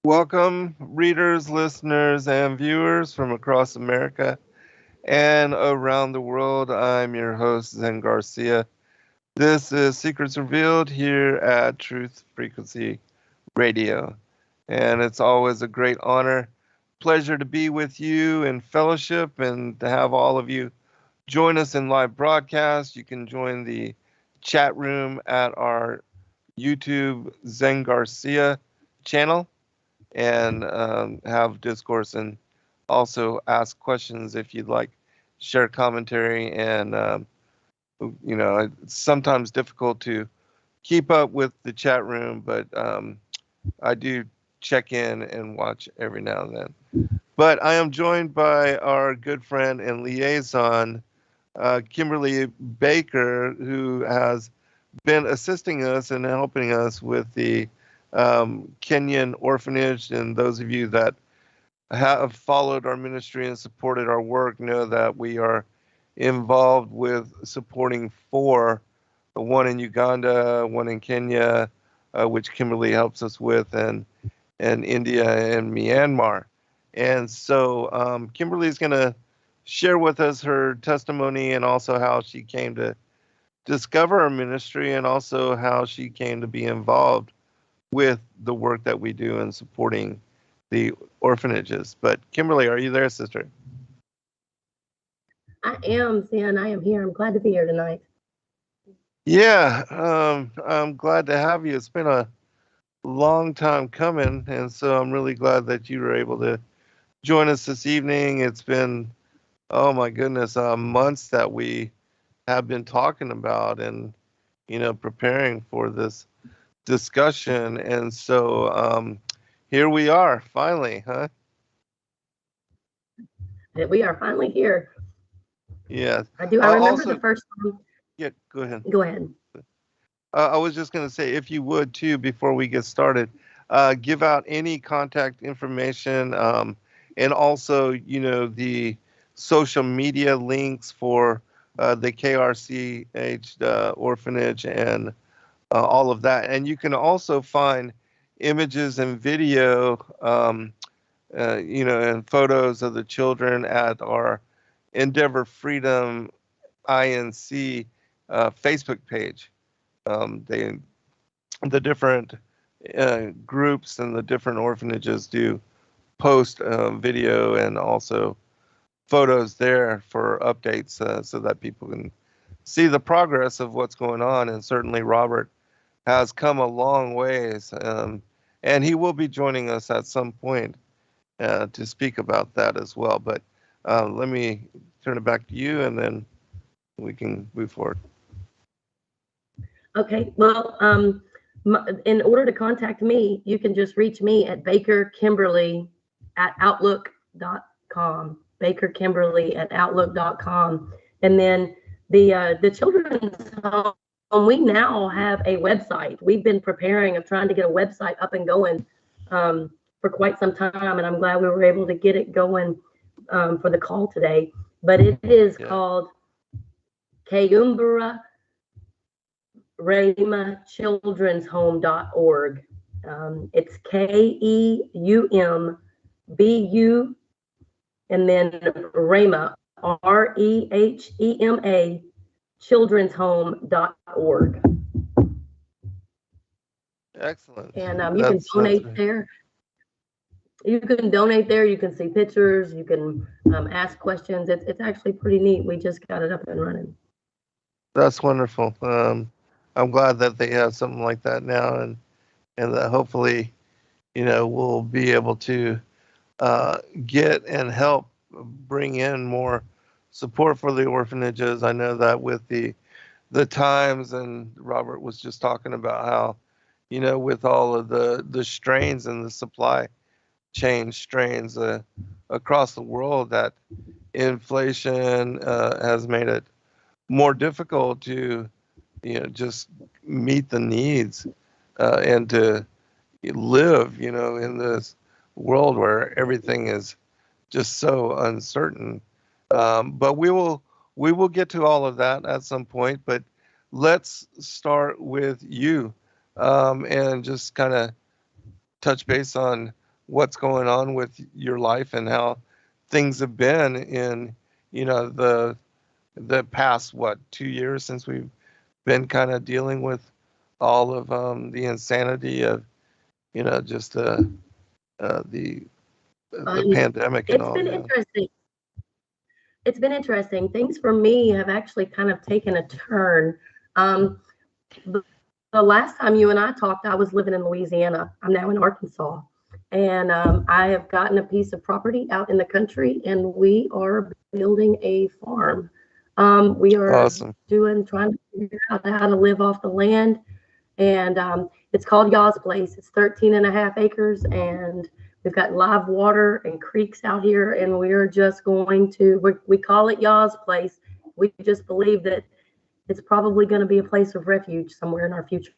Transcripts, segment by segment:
Welcome, readers, listeners, and viewers from across America and around the world. I'm your host, Zen Garcia. This is Secrets Revealed here at Truth Frequency Radio. And it's always a great honor, pleasure to be with you in fellowship and to have all of you join us in live broadcast. You can join the chat room at our YouTube Zen Garcia channel and have discourse and also ask questions if you'd like, share commentary. And, it's sometimes difficult to keep up with the chat room, but I do check in and watch every now and then. But I am joined by our good friend and liaison, Kimberly Baker, who has been assisting us and helping us with the Kenyan orphanage. And those of you that have followed our ministry and supported our work know that we are involved with supporting four, one in Uganda, one in Kenya, which Kimberly helps us with, and India and Myanmar. And so Kimberly is going to share with us her testimony and also how she came to discover our ministry and also how she came to be involved with the work that we do in supporting the orphanages. But Kimberly, are you there, sister? I am, Zen. I am here. I'm glad to be here tonight. Yeah, I'm glad to have you. It's been a long time coming, and so I'm really glad that you were able to join us this evening. It's been, oh my goodness, months that we have been talking about and, preparing for this discussion. And so here we are, finally, huh? We are finally here. Yeah. I do. I remember the first time. Yeah, go ahead. Go ahead. I was just going to say, if you would too, before we get started, give out any contact information and also, the social media links for the KRCH orphanage and all of that. And you can also find images and video, and photos of the children at our Endeavor Freedom INC Facebook page. The different groups and the different orphanages do post video and also photos there for updates so that people can see the progress of what's going on. And certainly Robert has come a long ways, and he will be joining us at some point to speak about that as well. But let me turn it back to you, and then we can move forward. Okay. Well, in order to contact me, you can just reach me at bakerkimberly@outlook.com. bakerkimberly@outlook.com, and then the children's home. We now have a website. We've been preparing of trying to get a website up and going for quite some time, and I'm glad we were able to get it going for the call today. But it is called Keumbura Rema Children's Home.org. It's KEUMBU and then Rema, REHEMA, children'shome.org. Excellent. And you can donate there. You can donate there. You can see pictures. You can ask questions. It's actually pretty neat. We just got it up and running. That's wonderful. I'm glad that they have something like that now, and that hopefully, we'll be able to get and help bring in more support for the orphanages. I know that with the times, and Robert was just talking about how, with all of the strains and the supply chain strains across the world, that inflation has made it more difficult to, just meet the needs and to live, in this world where everything is just so uncertain. But we will get to all of that at some point. But let's start with you and just kind of touch base on what's going on with your life and how things have been in, the past, 2 years since we've been kind of dealing with all of the insanity of, just the pandemic and It's all. been Yeah. interesting. It's been interesting. Things for me have actually kind of taken a turn. The, the last time you and I talked, I was living in Louisiana. I'm now in Arkansas. And I have gotten a piece of property out in the country, and we are building a farm. We are Awesome. trying to figure out how to live off the land. And it's called Yaw's Place. It's 13 and a half acres, and we've got live water and creeks out here, and we're just going to, we call it Yaw's Place. We just believe that it's probably going to be a place of refuge somewhere in our future.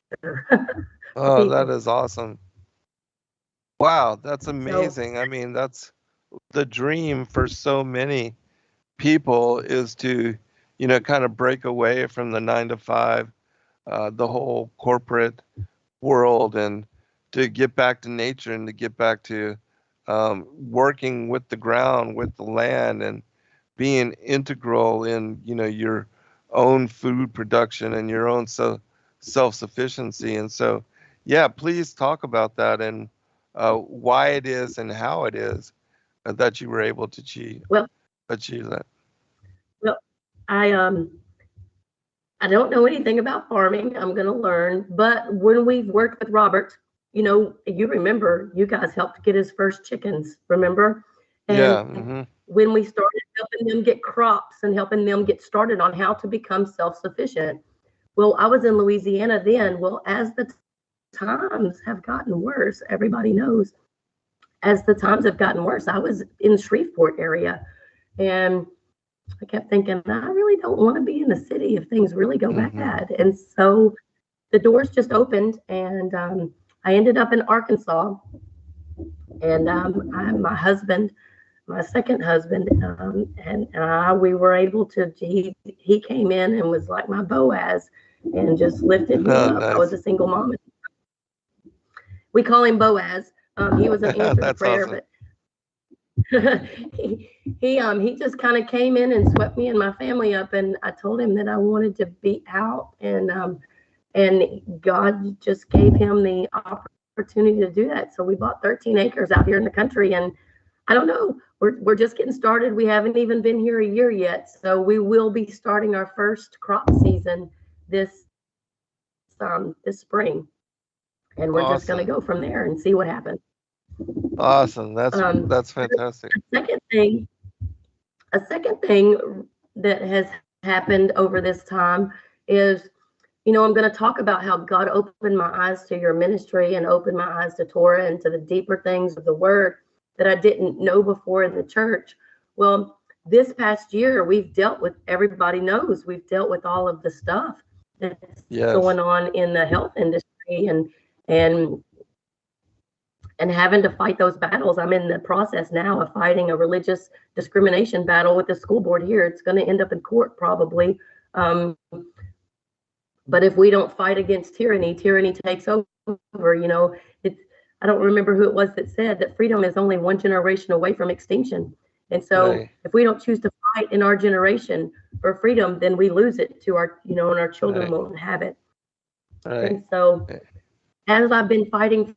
Oh, that is awesome. Wow, that's amazing. So, I mean, that's the dream for so many people, is to, kind of break away from the 9 to 5, the whole corporate world, and to get back to nature and to get back to working with the ground, with the land, and being integral in, your own food production and your own self-sufficiency. And so, yeah, please talk about that and why it is and how it is that you were able to achieve that. well, I don't know anything about farming. I'm going to learn. But when we've worked with Robert, you remember, you guys helped get his first chickens, remember? Yeah. And when we started helping them get crops and helping them get started on how to become self-sufficient, well, I was in Louisiana then. Well, as the times have gotten worse, everybody knows, as the times have gotten worse, I was in Shreveport area, and I kept thinking, I really don't want to be in the city if things really go bad. And so the doors just opened, and I ended up in Arkansas. And my husband, my second husband, and we were able to, he came in and was like my Boaz and just lifted me up. Nice. I was a single mom. We call him Boaz. He was an answer to prayer, awesome. but he just kind of came in and swept me and my family up, and I told him that I wanted to be out, and God just gave him the opportunity to do that. So we bought 13 acres out here in the country, and I don't know, we're just getting started. We haven't even been here a year yet, so we will be starting our first crop season this spring, and we're just going to go from there and see what happens. Awesome. That's fantastic. A second thing that has happened over this time is, I'm going to talk about how God opened my eyes to your ministry and opened my eyes to Torah and to the deeper things of the word that I didn't know before in the church. Well, this past year, we've dealt with, everybody knows, we've dealt with all of the stuff that's going on in the health industry, and having to fight those battles. I'm in the process now of fighting a religious discrimination battle with the school board here. It's going to end up in court probably. But if we don't fight against tyranny, tyranny takes over. I don't remember who it was that said that freedom is only one generation away from extinction. And so if we don't choose to fight in our generation for freedom, then we lose it to our, and our children won't have it. And so as I've been fighting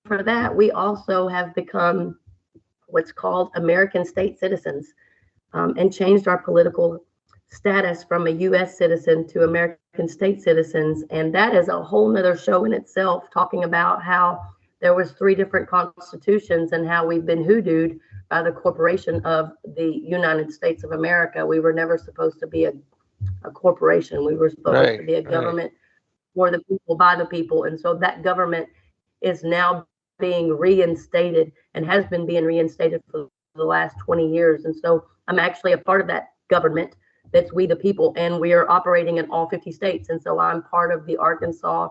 for that, we also have become what's called American state citizens, and changed our political status from a U.S. citizen to American state citizens. And that is a whole nother show in itself, talking about how there was 3 different constitutions and how we've been hoodooed by the corporation of the United States of America. We were never supposed to be a corporation. We were supposed to be a government for the people, by the people. And so that government is now being reinstated and has been being reinstated for the last 20 years. And so I'm actually a part of that government that's we the people, and we are operating in all 50 states. And so I'm part of the Arkansas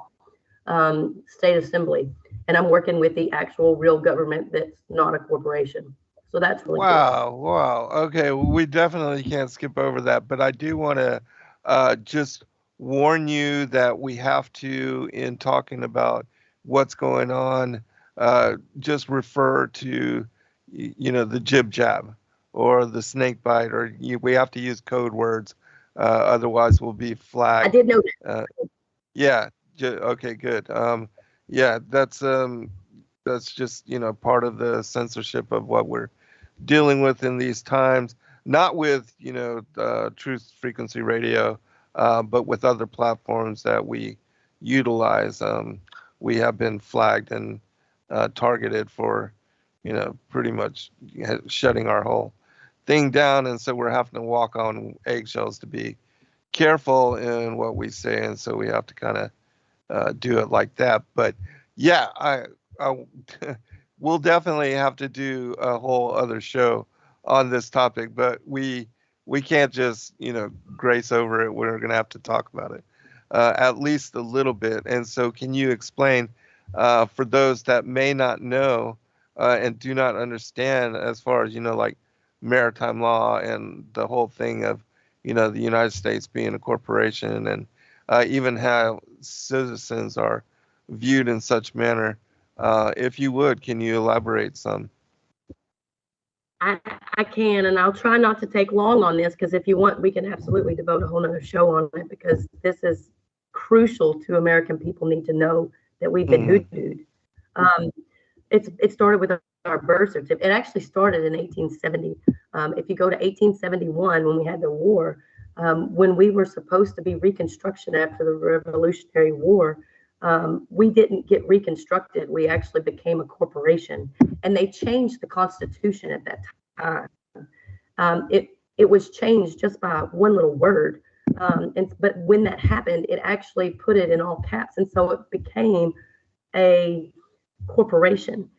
State Assembly, and I'm working with the actual real government that's not a corporation. So that's really cool. Wow. Okay, we definitely can't skip over that, but I do want to just warn you that we have to, in talking about what's going on just refer to, the jib jab or the snake bite, or we have to use code words, otherwise we'll be I flagged. did know that. Yeah. Okay. Good. Yeah. That's just part of the censorship of what we're dealing with in these times. Not with Truth Frequency Radio, but with other platforms that we utilize. We have been flagged and targeted for, pretty much shutting our whole thing down, and so we're having to walk on eggshells to be careful in what we say, and so we have to kind of do it like that. But yeah, I we'll definitely have to do a whole other show on this topic, but we can't just grace over it. We're going to have to talk about it at least a little bit. And so, can you explain for those that may not know and do not understand, as far as like maritime law and the whole thing of the United States being a corporation, and even how citizens are viewed in such manner? If you would, can you elaborate some? I can, and I'll try not to take long on this, because if you want, we can absolutely devote a whole nother show on it, because this is crucial to American people need to know that we've been hoodooed. It started with our birth certificate. It actually started in 1870. If you go to 1871, when we had the war, when we were supposed to be Reconstruction after the Revolutionary War, we didn't get reconstructed. We actually became a corporation, and they changed the Constitution at that time. It was changed just by one little word, but when that happened, it actually put it in all caps, and so it became a corporation.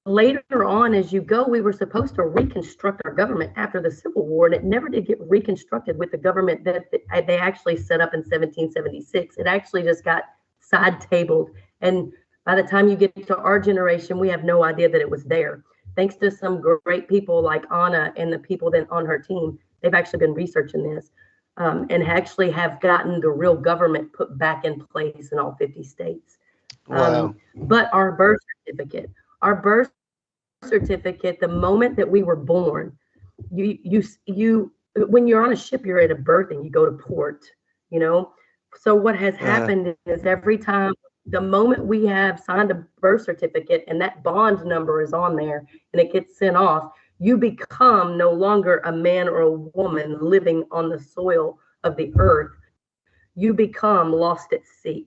Later on, as you go, we were supposed to reconstruct our government after the Civil War, and it never did get reconstructed with the government that they actually set up in 1776. It actually just got side-tabled, and by the time you get to our generation, we have no idea that it was there. Thanks to some great people like Anna and the people that on her team, they've actually been researching this, and actually have gotten the real government put back in place in all 50 states. Wow. But our birth certificate, the moment that we were born, you when you're on a ship, you're at a berthing, you go to port, so what has happened is every time, the moment we have signed a birth certificate and that bond number is on there and it gets sent off, you become no longer a man or a woman living on the soil of the earth. You become lost at sea.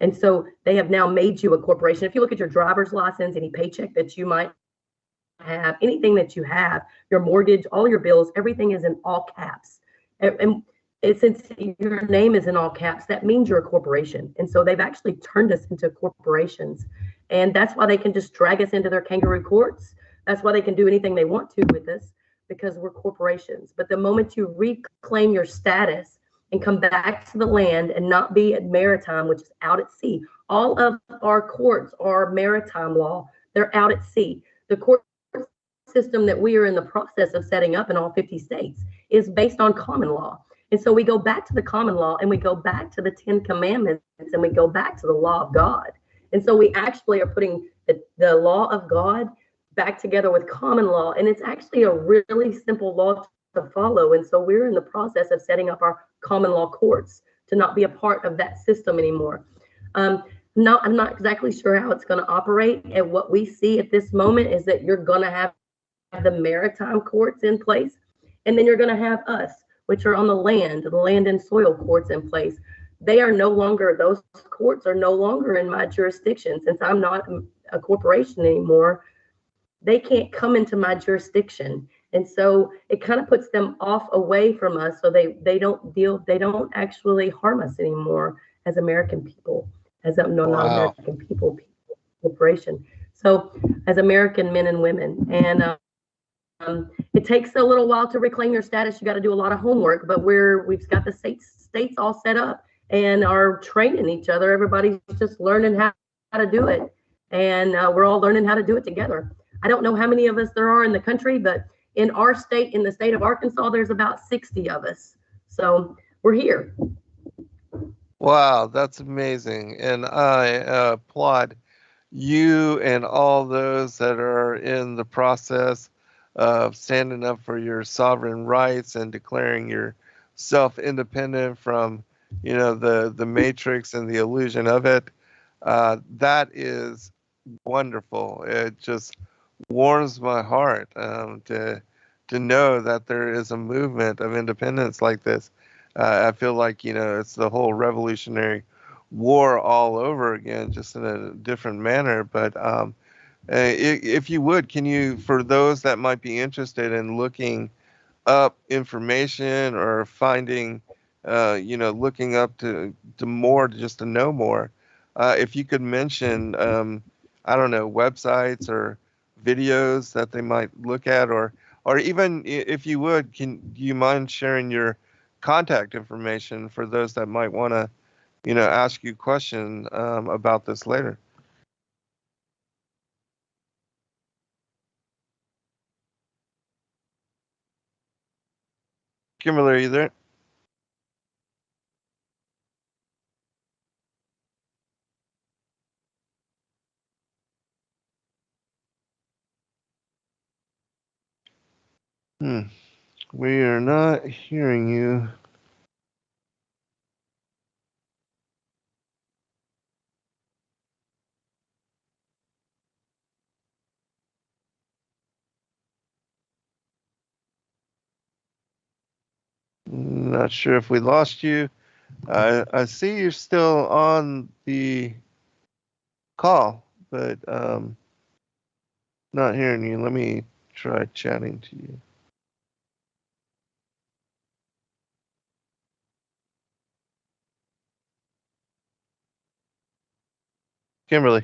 And so they have now made you a corporation. If you look at your driver's license, any paycheck that you might have, anything that you have, your mortgage, all your bills, everything is in all caps. And since your name is in all caps, that means you're a corporation. And so they've actually turned us into corporations. And that's why they can just drag us into their kangaroo courts. That's why they can do anything they want to with us, because we're corporations. But the moment you reclaim your status and come back to the land and not be at maritime, which is out at sea. All of our courts are maritime law. They're out at sea. The court system that we are in the process of setting up in all 50 states is based on common law. And so we go back to the common law, and we go back to the 10 commandments, and we go back to the law of God. And so we actually are putting the law of God back together with common law. And it's actually a really simple law to follow. And so we're in the process of setting up our common law courts to not be a part of that system anymore. I'm not exactly sure how it's going to operate. And what we see at this moment is that you're going to have the maritime courts in place, and then you're going to have us, which are on the land and soil courts in place. They are no longer, those courts are no longer in my jurisdiction. Since I'm not a corporation anymore, they can't come into my jurisdiction. And so it kind of puts them off away from us. So they don't actually harm us anymore as American people, as not American people, corporation. So as American men and women, and it takes a little while to reclaim your status. You got to do a lot of homework, but we've got the states all set up and are training each other. Everybody's just learning how to do it, and we're all learning how to do it together. I don't know how many of us there are in the country, but in our state, in the state of Arkansas, there's about 60 of us. So we're here. Wow, that's amazing. And I applaud you and all those that are in the process of standing up for your sovereign rights and declaring yourself independent from, the matrix and the illusion of it. That is wonderful. It just warms my heart to know that there is a movement of independence like this. I feel like it's the whole Revolutionary War all over again, just in a different manner. But if you would, can you, for those that might be interested in looking up information or finding, looking up to more, just to know more, if you could mention, I don't know, websites or videos that they might look at, or even if you would, do you mind sharing your contact information for those that might want to, ask you a question about this later? Kimberly, are you there? Hmm. We are not hearing you. Not sure if we lost you. I see you're still on the call, but not hearing you. Let me try chatting to you. Kimberly,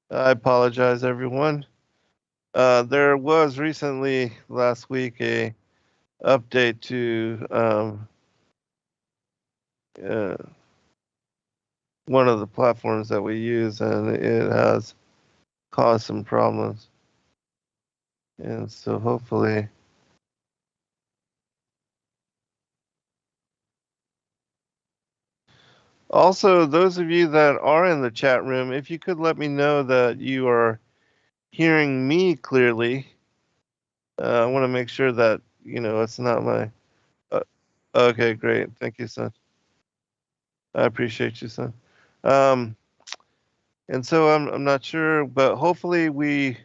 I apologize, everyone. There was recently last week a update to uh, one of the platforms that we use, and it has caused some problems. And so hopefully, also those of you that are in the chat room, if you could let me know that you are hearing me clearly. I want to make sure that it's not my. Uh, okay, great. Thank you, son. I appreciate you, son. Um, and so I'm not sure, but hopefully we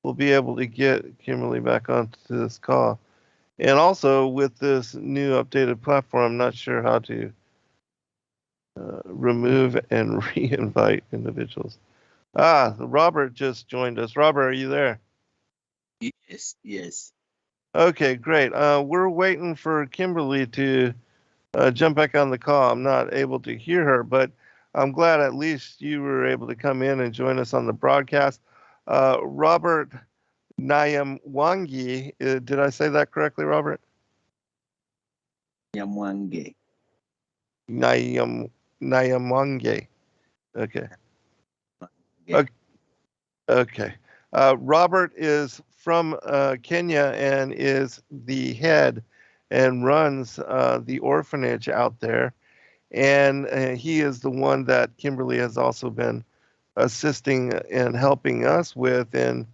will be able to get Kimberly back onto this call. And also with this new updated platform, I'm not sure how to remove and re-invite individuals. Robert just joined us. Robert, are you there? Yes, yes. Okay, great. We're waiting for Kimberly to jump back on the call. I'm not able to hear her, but I'm glad at least you were able to come in and join us on the broadcast. Robert Nyamwangi, did I say that correctly, Robert? Nyamwange. Nyamwange. Okay. Yeah. Okay. Robert is from Kenya and is the head and runs the orphanage out there. And he is the one that Kimberly has also been assisting and helping us with in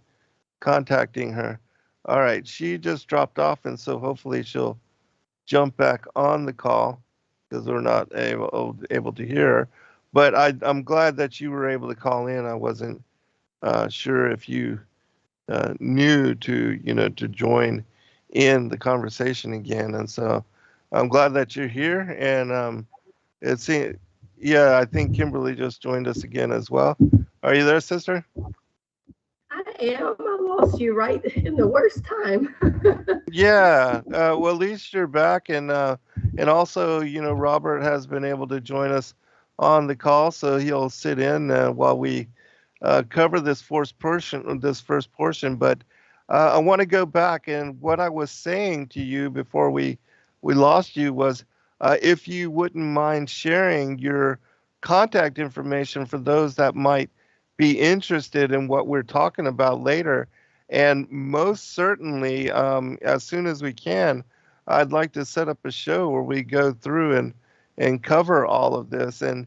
contacting her. All right, she just dropped off, and so hopefully she'll jump back on the call because we're not able to hear her. But I'm glad that you were able to call in. I wasn't sure if you knew to join in the conversation again, and so I'm glad that you're here. And it's yeah, I think Kimberly just joined us again as well. Are you there, sister? I am. I lost you right in the worst time. Yeah. Well, at least you're back, and also, Robert has been able to join us on the call, so he'll sit in while we cover this first portion. But I want to go back, and what I was saying to you before we lost you was, if you wouldn't mind sharing your contact information for those that might be interested in what we're talking about later, and most certainly, as soon as we can, I'd like to set up a show where we go through and cover all of this, and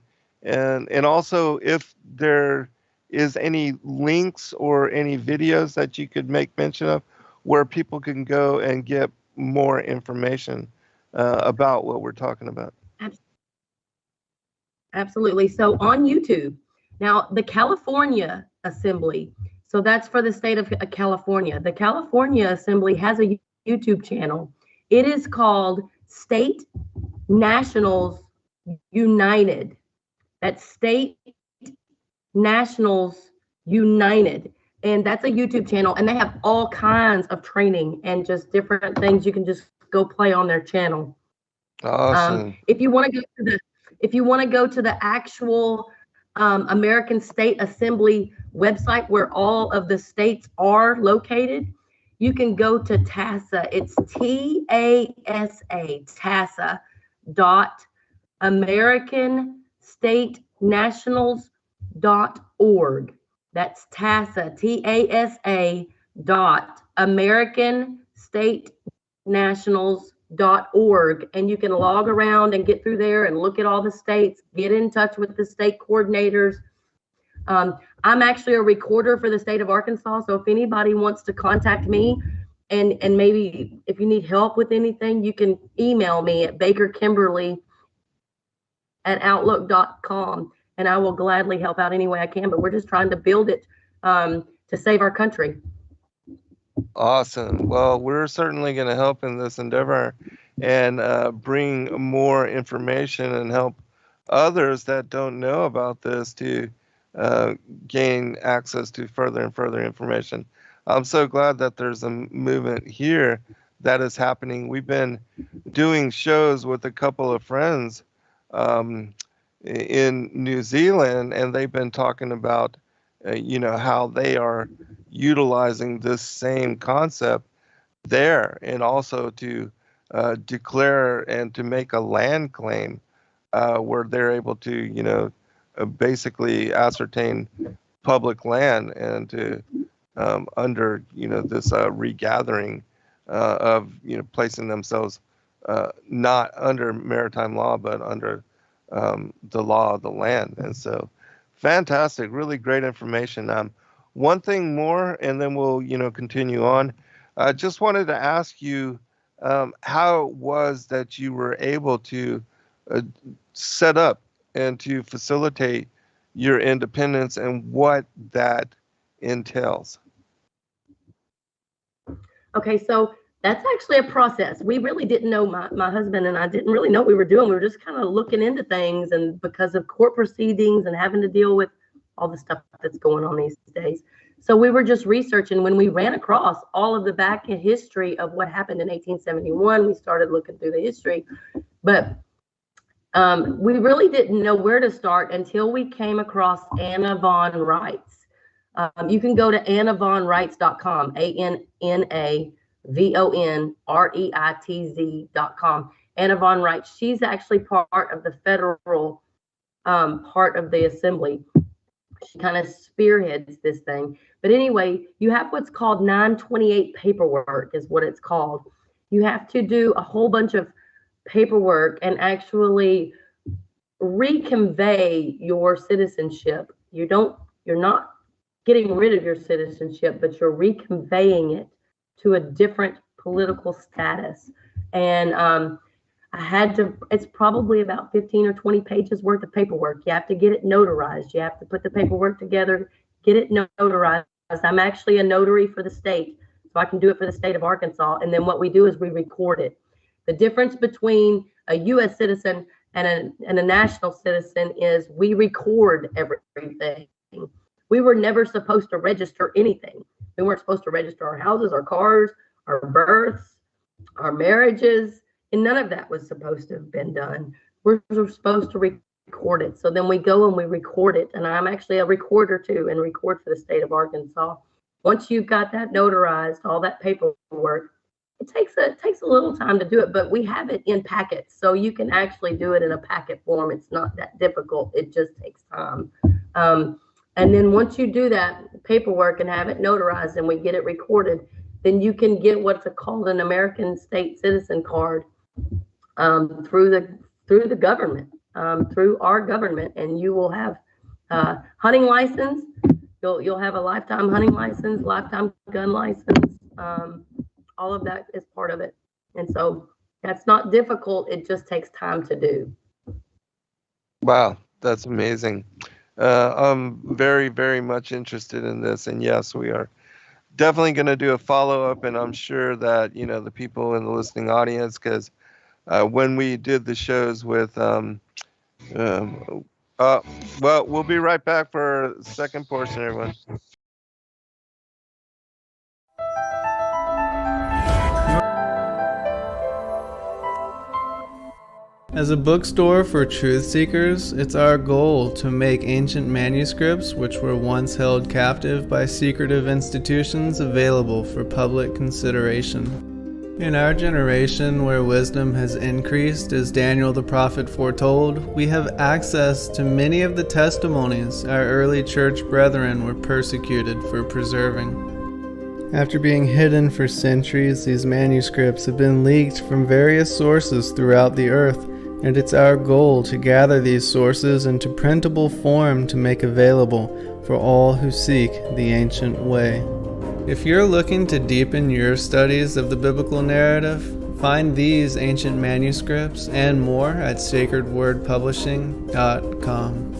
also if there is any links or any videos that you could make mention of where people can go and get more information about what we're talking about. Absolutely. So on YouTube, now the California Assembly, so that's for the state of California. The California Assembly has a YouTube channel. It is called State Nationals United. That's State Nationals United. And that's a YouTube channel, and they have all kinds of training and just different things you can just go play on their channel. Awesome. If you want to go to the actual American State Assembly website where all of the states are located, you can go to TASA. It's TASA, TASA.AmericanStateNationals.org. That's TASA, TASA.AmericanStateNationals.org, and you can log around and get through there and look at all the states, get in touch with the state coordinators. I'm actually a recorder for the state of Arkansas, so if anybody wants to contact me and maybe if you need help with anything, you can email me at bakerkimberly@outlook.com, and I will gladly help out any way I can, but we're just trying to build it to save our country. Awesome. Well, we're certainly going to help in this endeavor and bring more information and help others that don't know about this to gain access to further and further information. I'm so glad that there's a movement here that is happening. We've been doing shows with a couple of friends in New Zealand, and they've been talking about how they are utilizing this same concept there, and also to declare and to make a land claim where they're able to basically ascertain public land and to under this regathering of placing themselves not under maritime law but under the law of the land. And so fantastic, really great information. One thing more, and then we'll continue on. I just wanted to ask you how it was that you were able to set up and to facilitate your independence and what that entails. Okay, so that's actually a process. We really didn't know, my husband and I didn't really know what we were doing. We were just kind of looking into things, and because of court proceedings and having to deal with all the stuff that's going on these days. So we were just researching. When we ran across all of the back history of what happened in 1871, we started looking through the history, but we really didn't know where to start until we came across Anna Von Reitz. You can go to AnnaVonReitz.com, AnnaVonReitz.com. Anna Von Reitz, she's actually part of the federal part of the assembly. She kind of spearheads this thing. But anyway, you have what's called 928 paperwork is what it's called. You have to do a whole bunch of paperwork and actually reconvey your citizenship. You're not getting rid of your citizenship, but you're reconveying it to a different political status. And it's probably about 15 or 20 pages worth of paperwork. You have to get it notarized. You have to put the paperwork together, get it notarized. I'm actually a notary for the state, so I can do it for the state of Arkansas. And then what we do is we record it. The difference between a U.S. citizen and a national citizen is we record everything. We were never supposed to register anything. We weren't supposed to register our houses, our cars, our births, our marriages, and none of that was supposed to have been done. We're supposed to record it. So then we go and we record it. And I'm actually a recorder too, and record for the state of Arkansas. Once you've got that notarized, all that paperwork, it takes a little time to do it, but we have it in packets. So you can actually do it in a packet form. It's not that difficult. It just takes time. And then once you do that paperwork and have it notarized and we get it recorded, then you can get what's called an American State Citizen Card through the government, through our government, and you will have hunting license. You'll have a lifetime hunting license, lifetime gun license. All of that is part of it, and so that's not difficult. It just takes time to do. Wow, that's amazing. I'm very, very much interested in this, and yes, we are definitely going to do a follow-up, and I'm sure that the people in the listening audience, because when we did the shows with well, we'll be right back for the second portion, everyone. As a bookstore for truth seekers, it's our goal to make ancient manuscripts which were once held captive by secretive institutions available for public consideration. In our generation, where wisdom has increased as Daniel the prophet foretold, we have access to many of the testimonies our early church brethren were persecuted for preserving. After being hidden for centuries, these manuscripts have been leaked from various sources throughout the earth, and it's our goal to gather these sources into printable form to make available for all who seek the ancient way. If you're looking to deepen your studies of the biblical narrative, find these ancient manuscripts and more at sacredwordpublishing.com.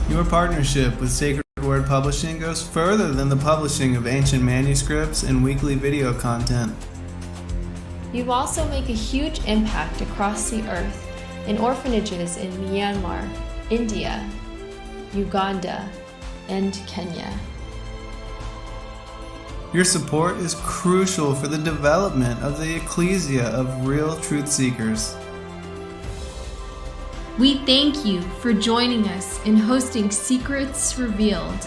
Your partnership with Sacred Word Publishing goes further than the publishing of ancient manuscripts and weekly video content. You also make a huge impact across the earth in orphanages in Myanmar, India, Uganda, and Kenya. Your support is crucial for the development of the ecclesia of real truth seekers. We thank you for joining us in hosting Secrets Revealed,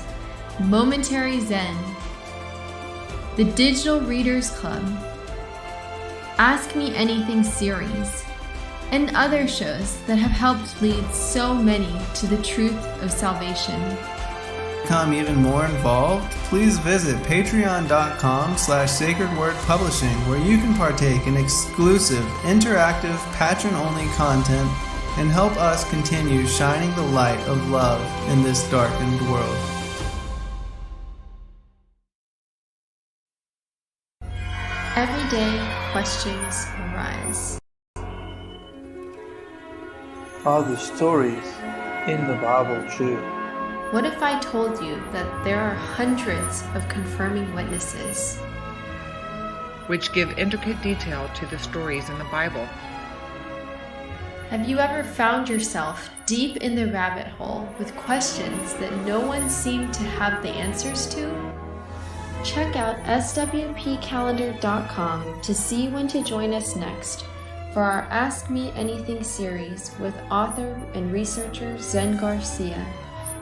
Momentary Zen, the Digital Readers Club, Ask Me Anything series, and other shows that have helped lead so many to the truth of salvation. To become even more involved, please visit patreon.com/sacredwordpublishing, where you can partake in exclusive, interactive, patron-only content and help us continue shining the light of love in this darkened world. Every day, questions arise. Are the stories in the Bible true? What if I told you that there are hundreds of confirming witnesses, which give intricate detail to the stories in the Bible? Have you ever found yourself deep in the rabbit hole with questions that no one seemed to have the answers to? Check out swpcalendar.com to see when to join us next for our Ask Me Anything series with author and researcher Zen Garcia,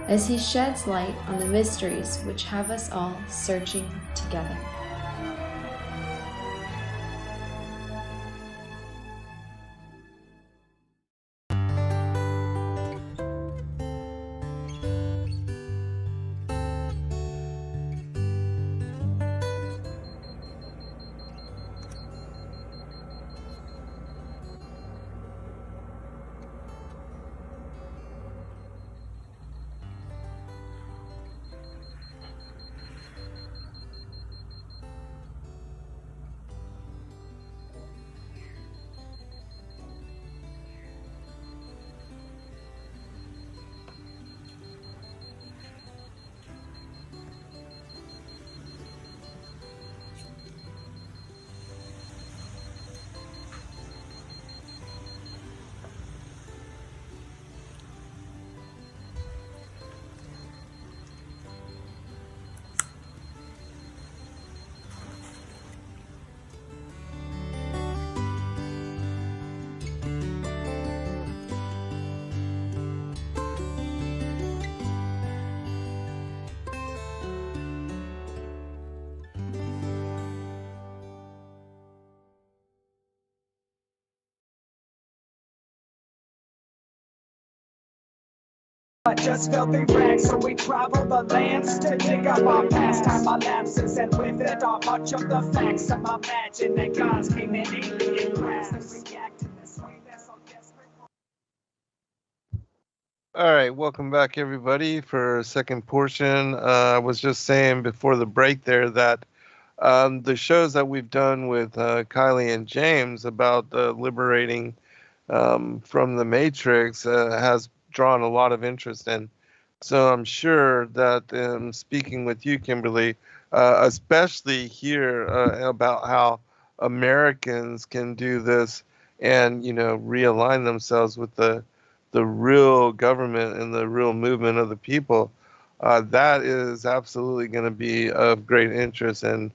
as he sheds light on the mysteries which have us all searching together. just filthy rags. So we travel the lands to dig up our past time, our lapses, and with it are much of the facts. I'm imagine that God's came in alien grass and react in this way that's so desperate. All right, welcome back, everybody, for a second portion. I was just saying before the break there that the shows that we've done with Kylie and James about liberating from the Matrix has drawn a lot of interest in. So I'm sure that speaking with you, Kimberly, especially here about how Americans can do this and, realign themselves with the real government and the real movement of the people, that is absolutely going to be of great interest and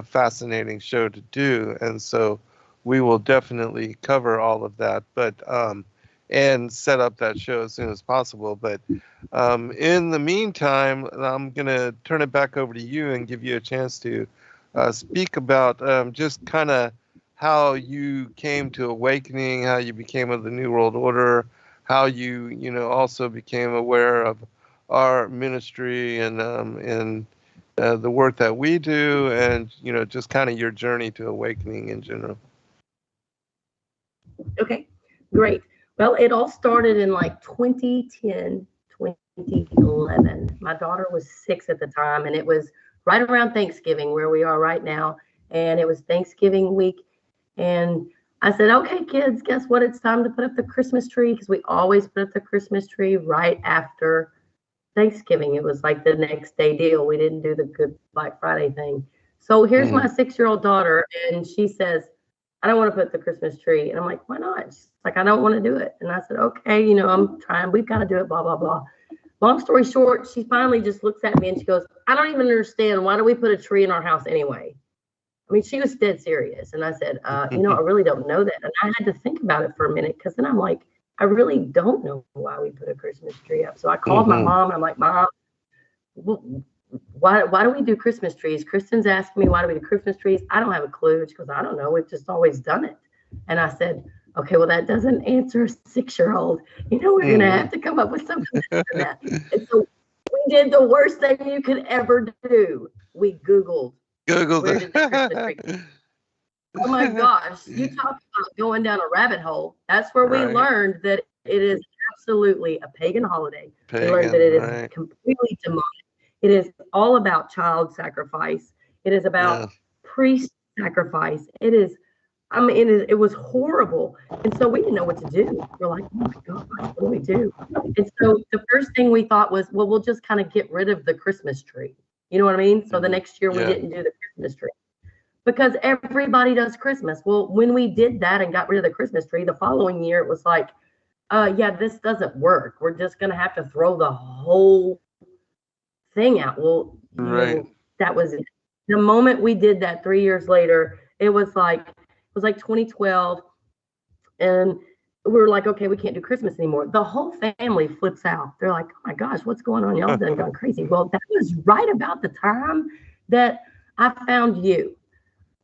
fascinating show to do. And so we will definitely cover all of that, but and set up that show as soon as possible. But in the meantime, I'm going to turn it back over to you and give you a chance to speak about just kind of how you came to awakening, how you became of the New World Order, how you also became aware of our ministry and the work that we do, and just kind of your journey to awakening in general. Okay, great. Well, it all started in like 2010, 2011. My daughter was 6 at the time, and it was right around Thanksgiving, where we are right now. And it was Thanksgiving week. And I said, okay, kids, guess what? It's time to put up the Christmas tree, because we always put up the Christmas tree right after Thanksgiving. It was like the next day deal. We didn't do the Good Black Friday thing. So here's my 6-year-old daughter, and she says, I don't want to put the Christmas tree. And I'm like, why not? She's like, I don't want to do it. And I said, okay, I'm trying. We've got to do it, blah, blah, blah. Long story short, she finally just looks at me and she goes, I don't even understand. Why do we put a tree in our house anyway? I mean, she was dead serious. And I said, I really don't know that. And I had to think about it for a minute, because then I'm like, I really don't know why we put a Christmas tree up. So I called my mom, and I'm like, Mom, why do we do Christmas trees? Kristen's asking me, why do we do Christmas trees? I don't have a clue. She goes, I don't know. We've just always done it. And I said, okay, well, that doesn't answer a 6-year-old. We're going to have to come up with something for that. And so we did the worst thing you could ever do. We Googled where did the Christmas tree. Oh my gosh, you talk about going down a rabbit hole. That's where we learned that it is absolutely a pagan holiday. We learned that it is completely demonic. It is all about child sacrifice. It is about priest sacrifice. It is, it was horrible. And so we didn't know what to do. We're like, oh my God, what do we do? And so the first thing we thought was, well, we'll just kind of get rid of the Christmas tree. You know what I mean? So the next year we didn't do the Christmas tree, because everybody does Christmas. Well, when we did that and got rid of the Christmas tree, the following year it was like, this doesn't work. We're just going to have to throw the whole thing out. Well, that was it. The moment we did that 3 years later, it was like 2012, and we were like, okay, we can't do Christmas anymore. The whole family flips out. They're like, oh my gosh, what's going on? Y'all done gone crazy. Well, that was right about the time that I found you.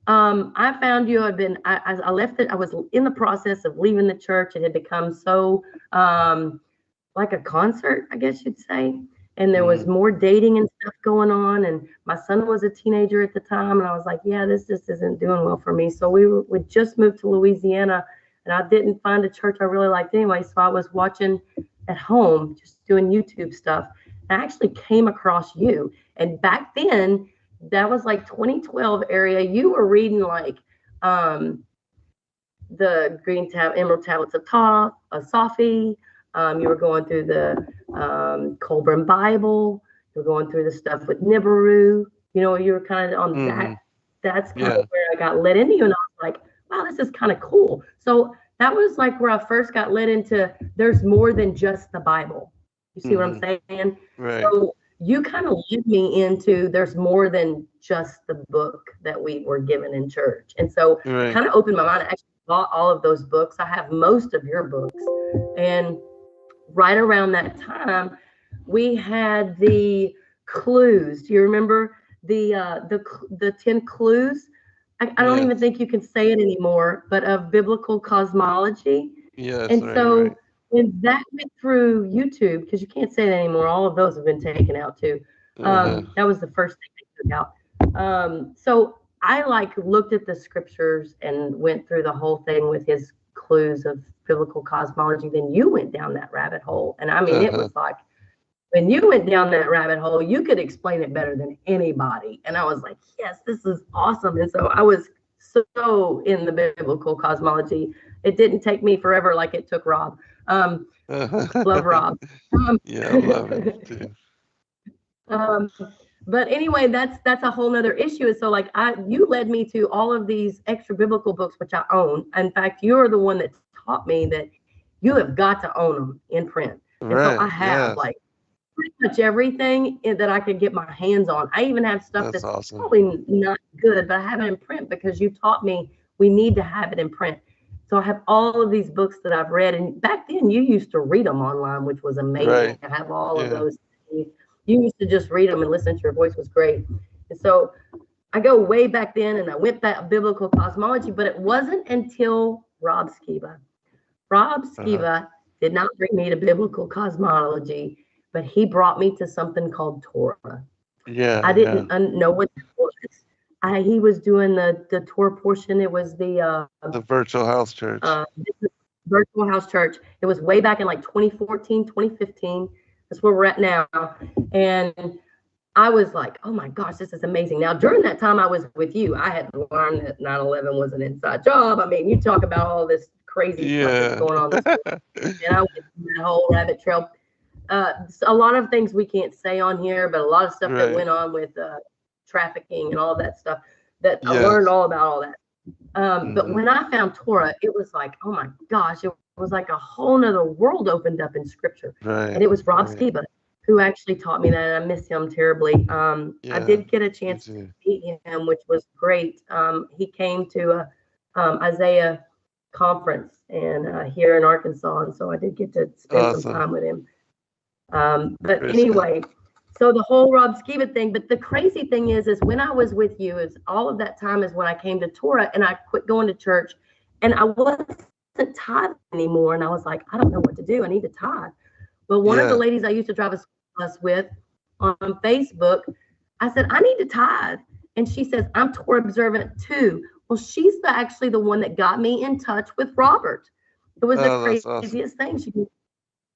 I found you. I left it. I was in the process of leaving the church. It had become so like a concert, I guess you'd say. And there was more dating and stuff going on. And my son was a teenager at the time. And I was like, yeah, this just isn't doing well for me. So we just moved to Louisiana, and I didn't find a church I really liked anyway. So I was watching at home, just doing YouTube stuff. And I actually came across you. And back then, that was like 2012 area. You were reading like the Emerald Tablets of Safi. You were going through the Colburn Bible. You were going through the stuff with Nibiru. You were kind of on that. That's kind of where I got led into you. And I was like, wow, this is kind of cool. So that was like where I first got led into, there's more than just the Bible. You see what I'm saying? Right. So you kind of led me into, there's more than just the book that we were given in church. And so kind of opened my mind. I actually bought all of those books. I have most of your books. And right around that time, we had the clues. Do you remember the 10 clues? I don't even think you can say it anymore, but of biblical cosmology. Yes. And so And that went through YouTube, because you can't say that anymore. All of those have been taken out too. That was the first thing they took out. So I looked at the scriptures and went through the whole thing with his clues of biblical cosmology. Then you went down that rabbit hole. And I mean, it was like, when you went down that rabbit hole, you could explain it better than anybody. And I was like, yes, this is awesome. And so I was so in the biblical cosmology. It didn't take me forever like it took Rob. Love Rob. Yeah, I love it too. But anyway, that's a whole nother issue. So you led me to all of these extra biblical books, which I own. In fact, you're the one that taught me that you have got to own them in print. And Right. so I have pretty much everything that I could get my hands on. I even have stuff that's awesome. probably not good, but I have it in print because you taught me we need to have it in print. So I have all of these books that I've read. And back then you used to read them online, which was amazing. Right. I have all of those. You used to just read them and listen to your voice was great. And so I go way back then and I went back biblical cosmology, but it wasn't until Rob Skiba. Rob Skiba did not bring me to biblical cosmology, but he brought me to something called Torah. Yeah. I didn't know what that was. He was doing the Torah portion. It was the virtual house church. Virtual house church. It was way back in 2014, 2015. That's where we're at now. And I was like, oh my gosh, this is amazing. Now, during that time I was with you, I had learned that 9/11 was an inside job. I mean, you talk about all this crazy stuff that's going on. And I went through that whole rabbit trail. A lot of things we can't say on here, but a lot of stuff that went on with trafficking and all of that stuff that I learned all about all that. But when I found Torah, it was like, oh my gosh, it was like a whole nother world opened up in scripture. And it was Rob Skiba who actually taught me that, and I miss him terribly. I did get a chance to meet him, which was great. He came to a Isaiah conference and here in Arkansas, and so I did get to spend some time with him. But anyway, so the whole Rob Skiba thing, but the crazy thing is when I was with you, is all of that time is when I came to Torah and I quit going to church and I wasn't tithe anymore. And I was like, I don't know what to do. I need to tithe. Well, one of the ladies I used to drive a school bus with on Facebook, I said, I need to tithe. And she says, I'm Torah observant too. Well, she's actually the one that got me in touch with Robert. It was the craziest thing. She goes,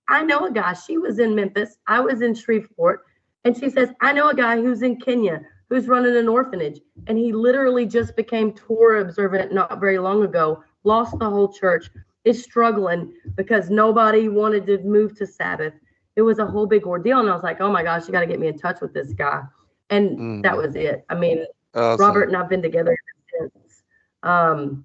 I know a guy. She was in Memphis. I was in Shreveport. And she says, I know a guy who's in Kenya, who's running an orphanage. And he literally just became Torah observant not very long ago, lost the whole church, is struggling because nobody wanted to move to Sabbath. It was a whole big ordeal. And I was like, oh my gosh, you got to get me in touch with this guy. And that was it. I mean, Robert and I've been together ever since.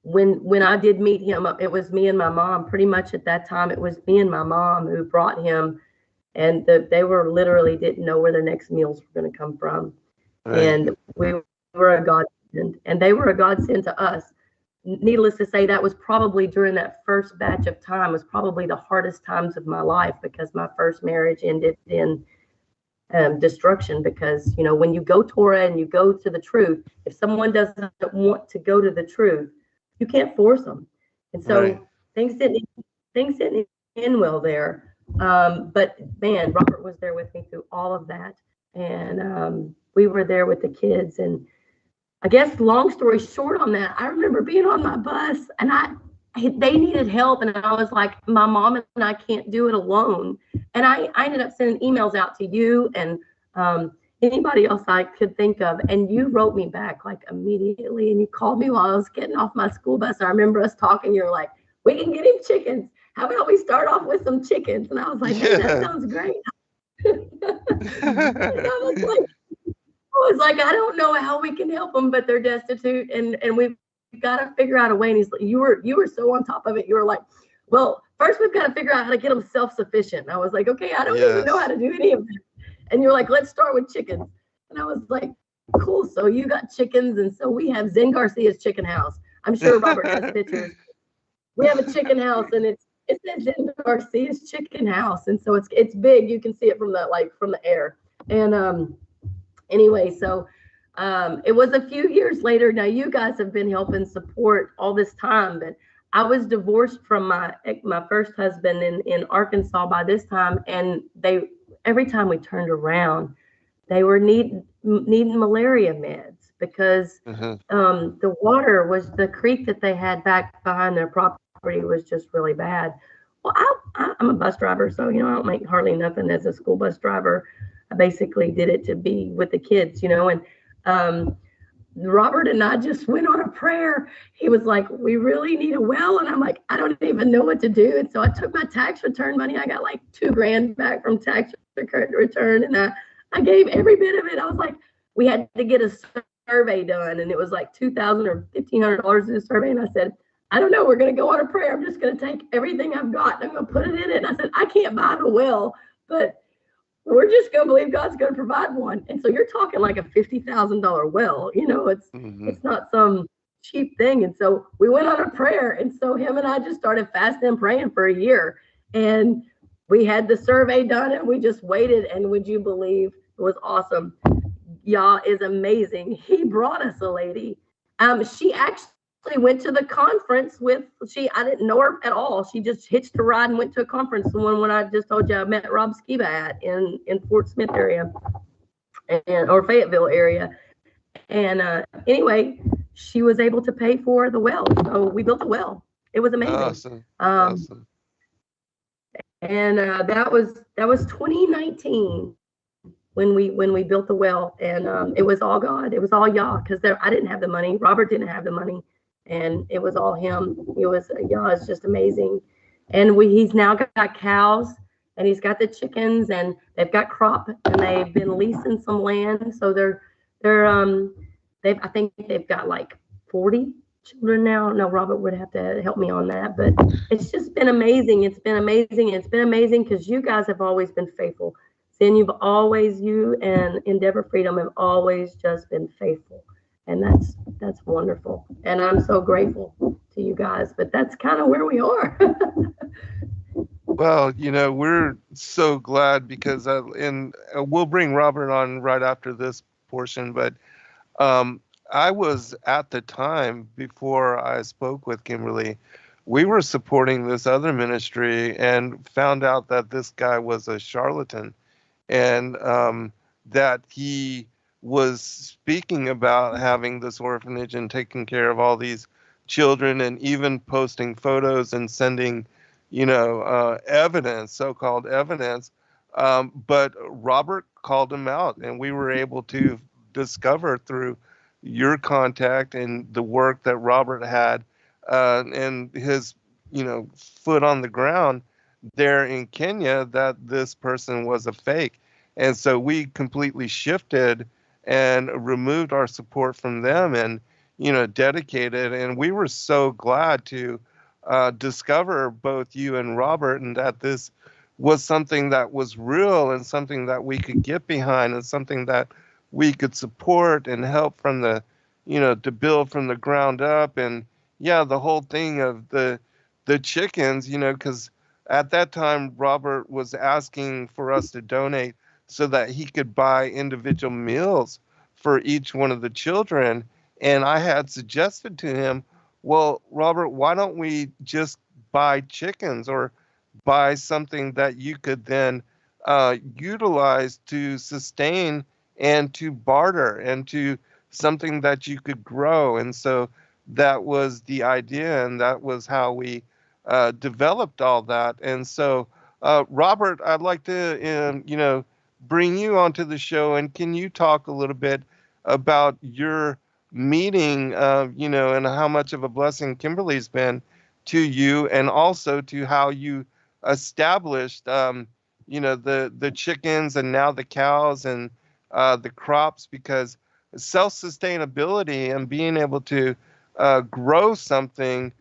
When I did meet him, it was me and my mom. Pretty much at that time, it was me and my mom who brought him. And they were literally didn't know where their next meals were going to come from. And we were a godsend. And they were a godsend to us. Needless to say, that was probably during that first batch of time was probably the hardest times of my life because my first marriage ended in destruction. Because, you know, when you go Torah and you go to the truth, if someone doesn't want to go to the truth, you can't force them. And so things didn't end well there. But man, Robert was there with me through all of that. And we were there with the kids. And I guess long story short on that, I remember being on my bus and they needed help. And I was like, my mom and I can't do it alone. And I ended up sending emails out to you and anybody else I could think of. And you wrote me back like immediately. And you called me while I was getting off my school bus. I remember us talking. You're like, we can get him chickens. How about we start off with some chickens? And I was like, hey, that sounds great. I was like, I don't know how we can help them, but they're destitute, and we've got to figure out a way. And he's like, you were so on top of it. You were like, well, first we've got to figure out how to get them self-sufficient. And I was like, okay, I don't even know how to do any of that. And you're like, let's start with chickens. And I was like, cool. So you got chickens, and so we have Zen Garcia's chicken house. I'm sure Robert has pictures. We have a chicken house, and it's Zen Garcia's chicken house, and so it's big. You can see it from the air. And anyway, so it was a few years later. Now you guys have been helping support all this time, but I was divorced from my first husband in Arkansas by this time, and every time we turned around, they were needing malaria meds because the water the creek that they had back behind their property was just really bad. Well, I'm a bus driver, so, I don't make hardly nothing as a school bus driver. I basically did it to be with the kids, and Robert and I just went on a prayer. He was like, we really need a well. And I'm like, I don't even know what to do. And so I took my tax return money. I got like $2,000 back from tax return. And I gave every bit of it. I was like, we had to get a survey done. And it was like $2,000 or $1,500 to do a survey. And I said, I don't know. We're going to go on a prayer. I'm just going to take everything I've got and I'm going to put it in it. And I said, I can't buy the well, but we're just going to believe God's going to provide one. And so you're talking like a $50,000 well, it's not some cheap thing. And so we went on a prayer. And so him and I just started fasting and praying for a year. And we had the survey done and we just waited. And would you believe, it was awesome. Yah is amazing. He brought us a lady. She actually went to the conference I didn't know her at all. She just hitched a ride and went to a conference. The one when I just told you I met Rob Skiba at in Fort Smith area or Fayetteville area. And anyway, she was able to pay for the well. So we built a well. It was amazing. Awesome. And that was 2019 when we built the well. And it was all God. It was all Yah, because I didn't have the money. Robert didn't have the money. And it was all him. Yah is just amazing. And he's now got cows, and he's got the chickens, and they've got crop, and they've been leasing some land. So I think they've got like 40 children now. No, Robert would have to help me on that, but it's just been amazing. It's been amazing. It's been amazing because you guys have always been faithful. Zen, you and Endeavor Freedom have always just been faithful. And that's wonderful. And I'm so grateful to you guys, but that's kind of where we are. Well, we're so glad because we'll bring Robert on right after this portion, but I was at the time before I spoke with Kimberly, we were supporting this other ministry and found out that this guy was a charlatan and that he was speaking about having this orphanage and taking care of all these children and even posting photos and sending, evidence, so-called evidence. But Robert called him out, and we were able to discover through your contact and the work that Robert had and his, foot on the ground there in Kenya that this person was a fake. And so we completely shifted and removed our support from them and, dedicated. And we were so glad to discover both you and Robert and that this was something that was real and something that we could get behind and something that we could support and help from the, to build from the ground up. And the whole thing of the chickens, because at that time, Robert was asking for us to donate so that he could buy individual meals for each one of the children. And I had suggested to him, well, Robert, why don't we just buy chickens or buy something that you could then utilize to sustain and to barter and to something that you could grow. And so that was the idea, and that was how we developed all that. And so, Robert, I'd like to, bring you onto the show, and can you talk a little bit about your meeting, and how much of a blessing Kimberly's been to you, and also to how you established, the chickens and now the cows and the crops, because self-sustainability and being able to grow something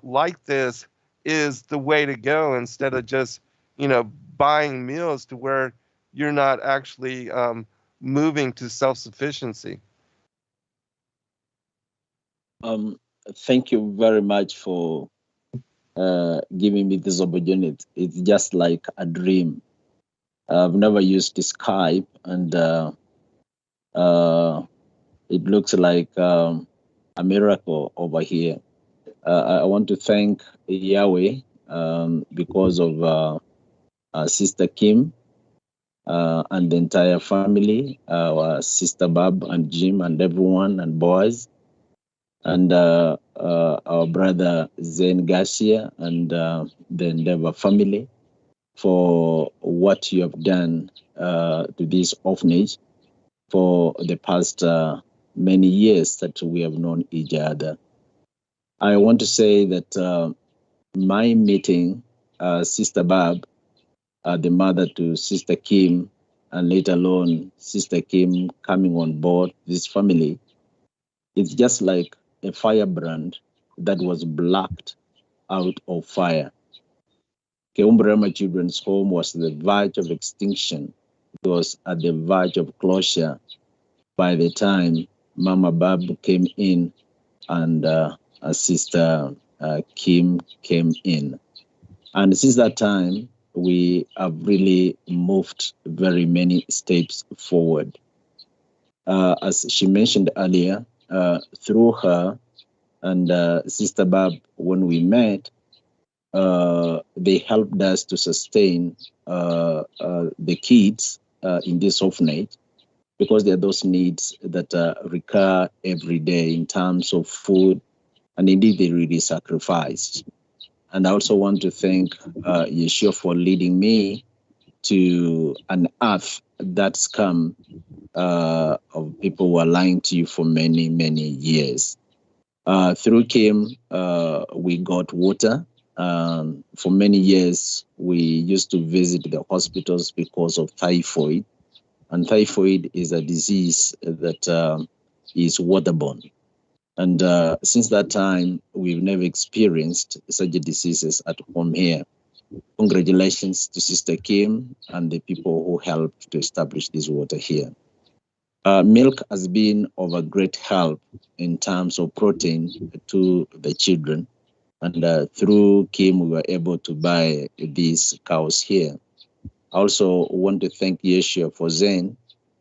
like this is the way to go, instead of just, buying meals, to where you're not actually moving to self-sufficiency. Thank you very much for giving me this opportunity. It's just like a dream. I've never used Skype, and it looks like a miracle over here. I want to thank Yahweh because of Sister Kim and the entire family, our Sister Bab and Jim and everyone and Boaz, and our brother Zen Garcia and the Endeavor family for what you have done to this orphanage for the past many years that we have known each other. I want to say that my meeting Sister Bab, the mother to Sister Kim, and later on Sister Kim coming on board this family, it's just like a firebrand that was blocked out of fire. Keumbrema Children's Home was at the verge of extinction. It was at the verge of closure by the time Mama Bab came in and Sister Kim came in. And since that time, we have really moved very many steps forward. As she mentioned earlier, through her and Sister Bab, when we met, they helped us to sustain the kids in this orphanage, because there are those needs that recur every day in terms of food, and indeed they really sacrificed. And I also want to thank Yeshua for leading me to an earth that's come of people who are lying to you for many, many years. Through Kim, we got water. For many years, we used to visit the hospitals because of typhoid. And typhoid is a disease that is waterborne. And since that time, we've never experienced such diseases at home here. Congratulations to Sister Kim and the people who helped to establish this water here. Milk has been of a great help in terms of protein to the children. And through Kim, we were able to buy these cows here. I also want to thank Yeshua for Zen.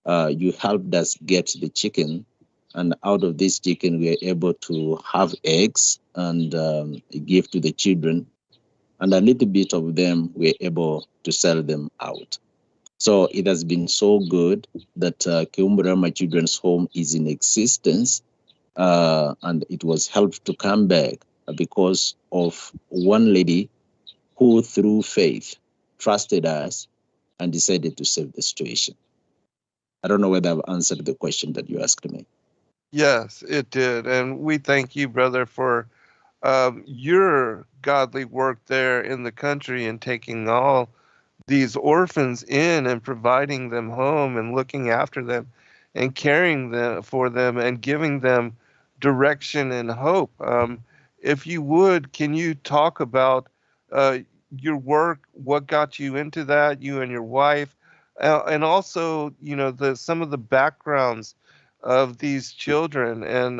You helped us get the chicken. And out of this chicken, we are able to have eggs and give to the children. And a little bit of them, we're able to sell them out. So it has been so good that Keumbrema Children's Home is in existence. And it was helped to come back because of one lady who, through faith, trusted us and decided to save the situation. I don't know whether I've answered the question that you asked me. Yes, it did. And we thank you, brother, for your godly work there in the country and taking all these orphans in and providing them home and looking after them and caring for them and giving them direction and hope. If you would, can you talk about your work, what got you into that, you and your wife, and also, you know, some of the backgrounds of these children and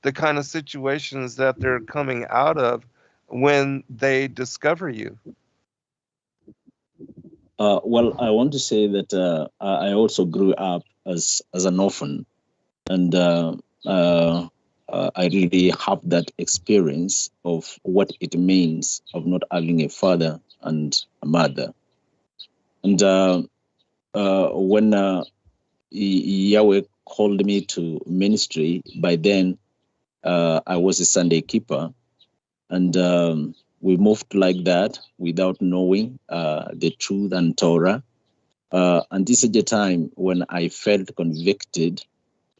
the kind of situations that they're coming out of when they discover you? Well, I want to say that I also grew up as an orphan, and I really have that experience of what it means of not having a father and a mother. And when Yahweh called me to ministry, by then I was a Sunday keeper, and we moved like that without knowing the truth and Torah. And this is the time when I felt convicted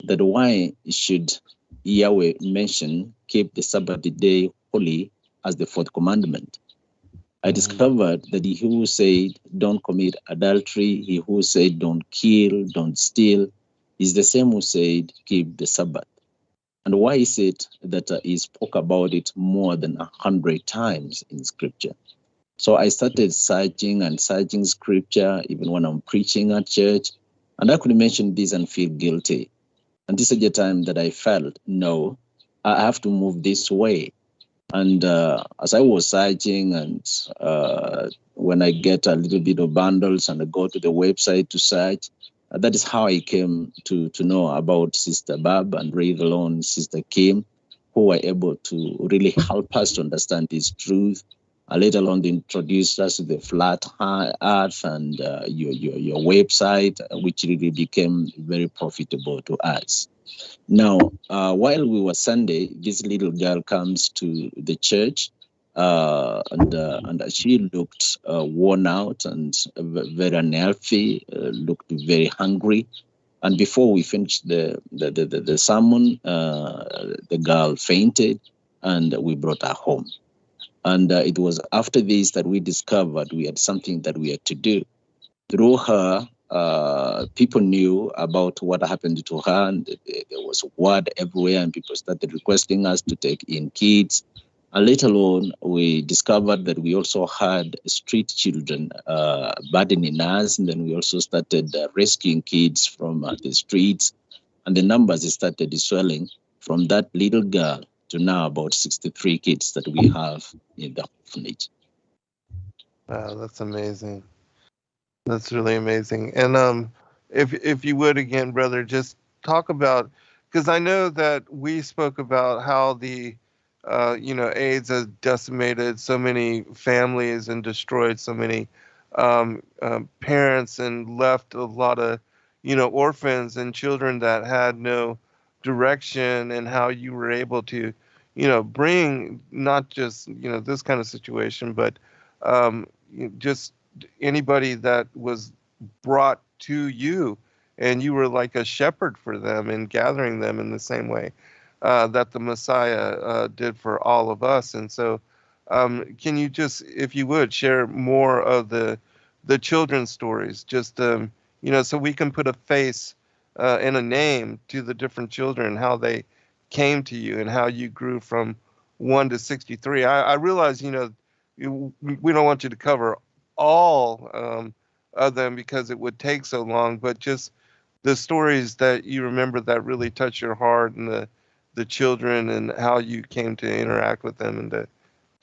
that why should Yahweh mention keep the Sabbath day holy as the fourth commandment? I discovered that he who said don't commit adultery, he who said don't kill, don't steal, is the same who said keep the Sabbath. And why is it that he spoke about it more than 100 times in Scripture? So I started searching Scripture, even when I'm preaching at church, and I could mention this and feel guilty. And this is the time that I felt, no, I have to move this way. And as I was searching, and when I get a little bit of bundles and I go to the website to search, that is how I came to know about Sister Bab and later on Sister Kim, who were able to really help us to understand this truth. Later on, they introduced us to the flat earth and your website, which really became very profitable to us. Now, while we were Sunday, this little girl comes to the church, and she looked worn out and very unhealthy, looked very hungry. And before we finished the sermon, the girl fainted, and we brought her home. And it was after this that we discovered we had something that we had to do. Through her, people knew about what happened to her, and there was word everywhere, and people started requesting us to take in kids. And later on, we discovered that we also had street children burdening us, and then we also started rescuing kids from the streets, and the numbers started swelling from that little girl to now about 63 kids that we have in the orphanage. Wow, that's amazing. That's really amazing. And if you would again, brother, just talk about, because I know that we spoke about how the AIDS has decimated so many families and destroyed so many parents and left a lot of orphans and children that had no direction, and how you were able to bring not just this kind of situation, but just anybody that was brought to you, and you were like a shepherd for them and gathering them in the same way that the Messiah did for all of us. And so can you just, if you would, share more of the children's stories, just so we can put a face and a name to the different children, how they came to you and how you grew from 1 to 63. I realize we don't want you to cover all of them because it would take so long, but just the stories that you remember that really touch your heart, and the children, and how you came to interact with them and to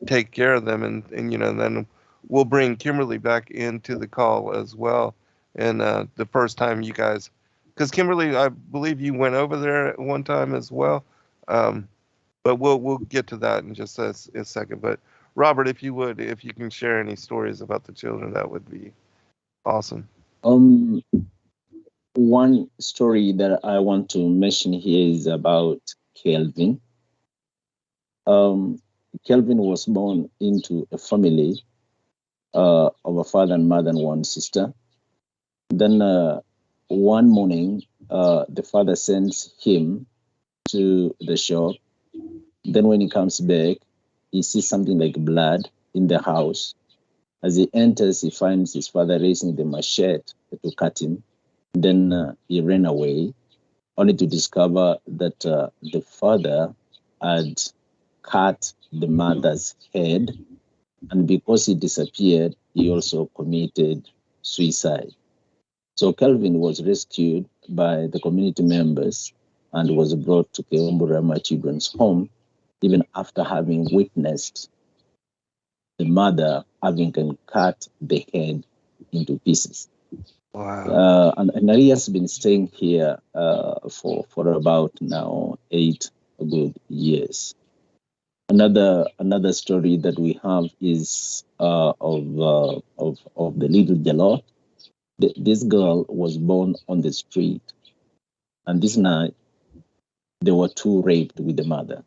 take care of them, and then we'll bring Kimberly back into the call as well. And the first time you guys, because Kimberly, I believe you went over there at one time as well, but we'll get to that in just a second. But Robert, if you can share any stories about the children, that would be awesome. One story that I want to mention here is about Kelvin. Kelvin was born into a family of a father and mother and one sister. Then one morning, the father sends him to the shop. Then when he comes back, he sees something like blood in the house. As he enters, he finds his father raising the machete to cut him. Then he ran away, only to discover that the father had cut the mother's head. And because he disappeared, he also committed suicide. So Kelvin was rescued by the community members and was brought to Keomburama Children's Home, even after having witnessed the mother having cut the head into pieces. Wow. And he has been staying here for about now 8 good years. Another story that we have is of the little Jalot. This girl was born on the street, and this night there were 2 raped with the mother.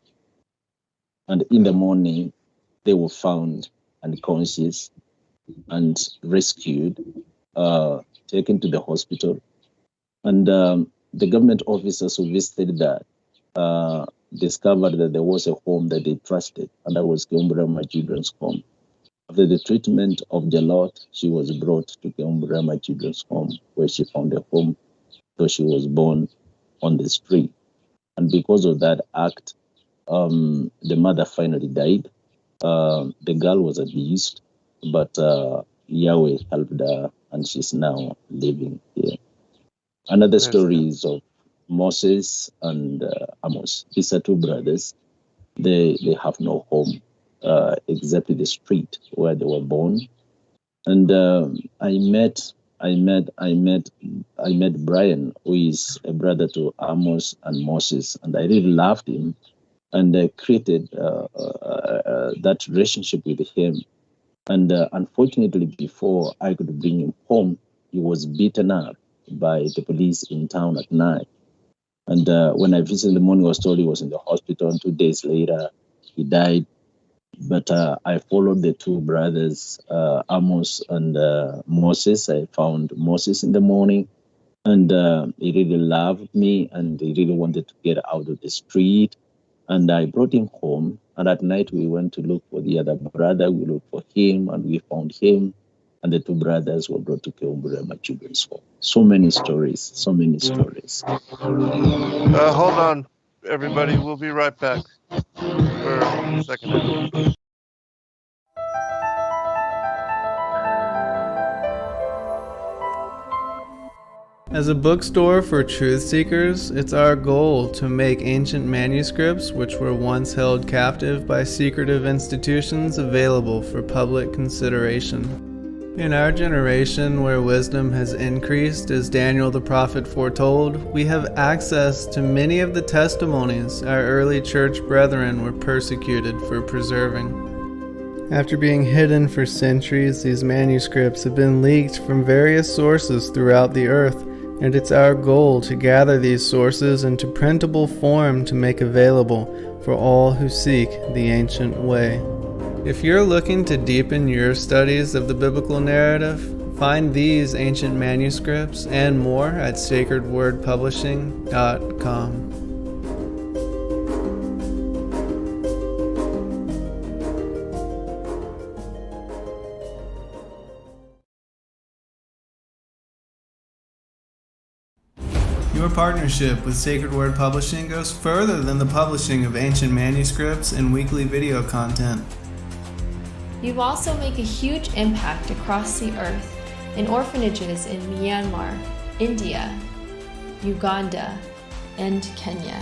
And in the morning, they were found unconscious and rescued, taken to the hospital. And the government officers who visited that discovered that there was a home that they trusted, and that was Keomburama Children's Home. After the treatment of Jalot, she was brought to Keomburama Children's Home, where she found a home, though she was born on the street. And because of that act, the mother finally died. The girl was abused, but Yahweh helped her, and she's now living here. Another story is of Moses and Amos. These are 2 brothers. They have no home except the street where they were born. And I met Brian, who is a brother to Amos and Moses, and I really loved him. and created that relationship with him. And unfortunately, before I could bring him home, he was beaten up by the police in town at night. And when I visited in the morning, I was told he was in the hospital, and 2 days later, he died. But I followed the two brothers, Amos and Moses. I found Moses in the morning, and he really loved me, and he really wanted to get out of the street. And I brought him home, and at night we went to look for the other brother. We looked for him, and we found him, and the two brothers were brought to Keumburema Children's Home. So many stories, so many stories. Hold on, everybody. We'll be right back for a second. As a bookstore for truth seekers, it's our goal to make ancient manuscripts which were once held captive by secretive institutions available for public consideration. In our generation, where wisdom has increased as Daniel the prophet foretold, we have access to many of the testimonies our early church brethren were persecuted for preserving. After being hidden for centuries, these manuscripts have been leaked from various sources throughout the earth, and it's our goal to gather these sources into printable form to make available for all who seek the ancient way. If you're looking to deepen your studies of the biblical narrative, find these ancient manuscripts and more at sacredwordpublishing.com. Your partnership with Sacred Word Publishing goes further than the publishing of ancient manuscripts and weekly video content. You also make a huge impact across the earth in orphanages in Myanmar, India, Uganda, and Kenya.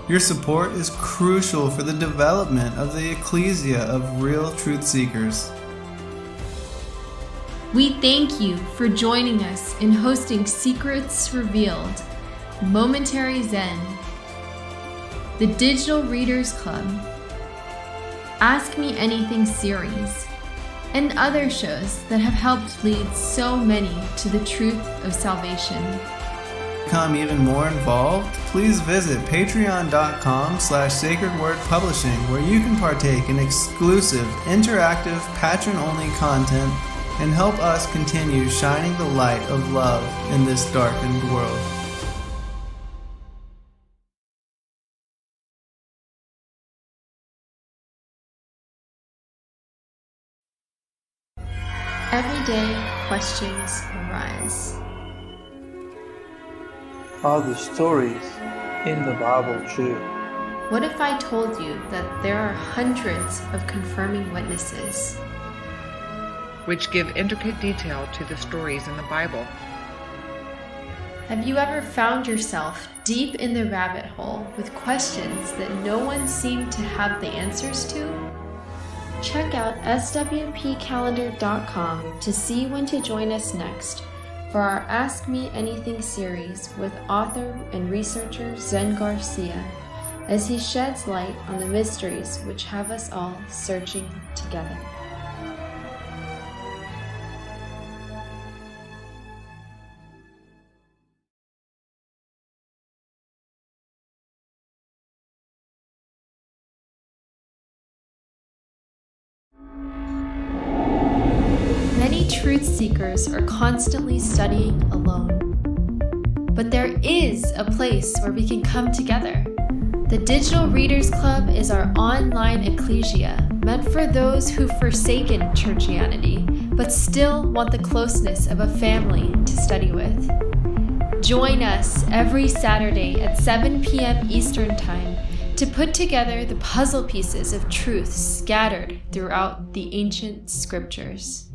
Your support is crucial for the development of the ecclesia of real truth seekers. We thank you for joining us in hosting Secrets Revealed, Momentary Zen, the Digital Readers Club, Ask Me Anything series, and other shows that have helped lead so many to the truth of salvation. To become even more involved, please visit patreon.com/sacredwordpublishing, where you can partake in exclusive, interactive, patron-only content and help us continue shining the light of love in this darkened world. Everyday questions arise. Are the stories in the Bible true? What if I told you that there are hundreds of confirming witnesses, which give intricate detail to the stories in the Bible? Have you ever found yourself deep in the rabbit hole with questions that no one seemed to have the answers to? Check out swpcalendar.com to see when to join us next for our Ask Me Anything series with author and researcher Zen Garcia, as he sheds light on the mysteries which have us all searching together. Many truth seekers are constantly studying alone. But there is a place where we can come together. The Digital Readers Club is our online ecclesia meant for those who've forsaken churchianity, but still want the closeness of a family to study with. Join us every Saturday at 7 p.m. Eastern Time to put together the puzzle pieces of truth scattered throughout the ancient scriptures.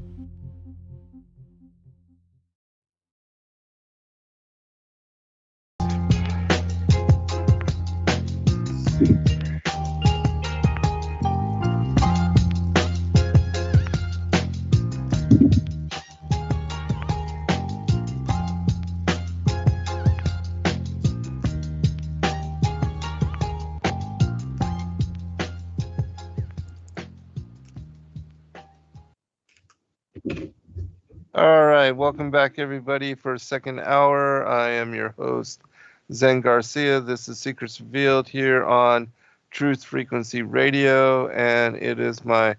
All right, welcome back, everybody, for a second hour. I am your host, Zen Garcia. This is Secrets Revealed here on Truth Frequency Radio, and it is my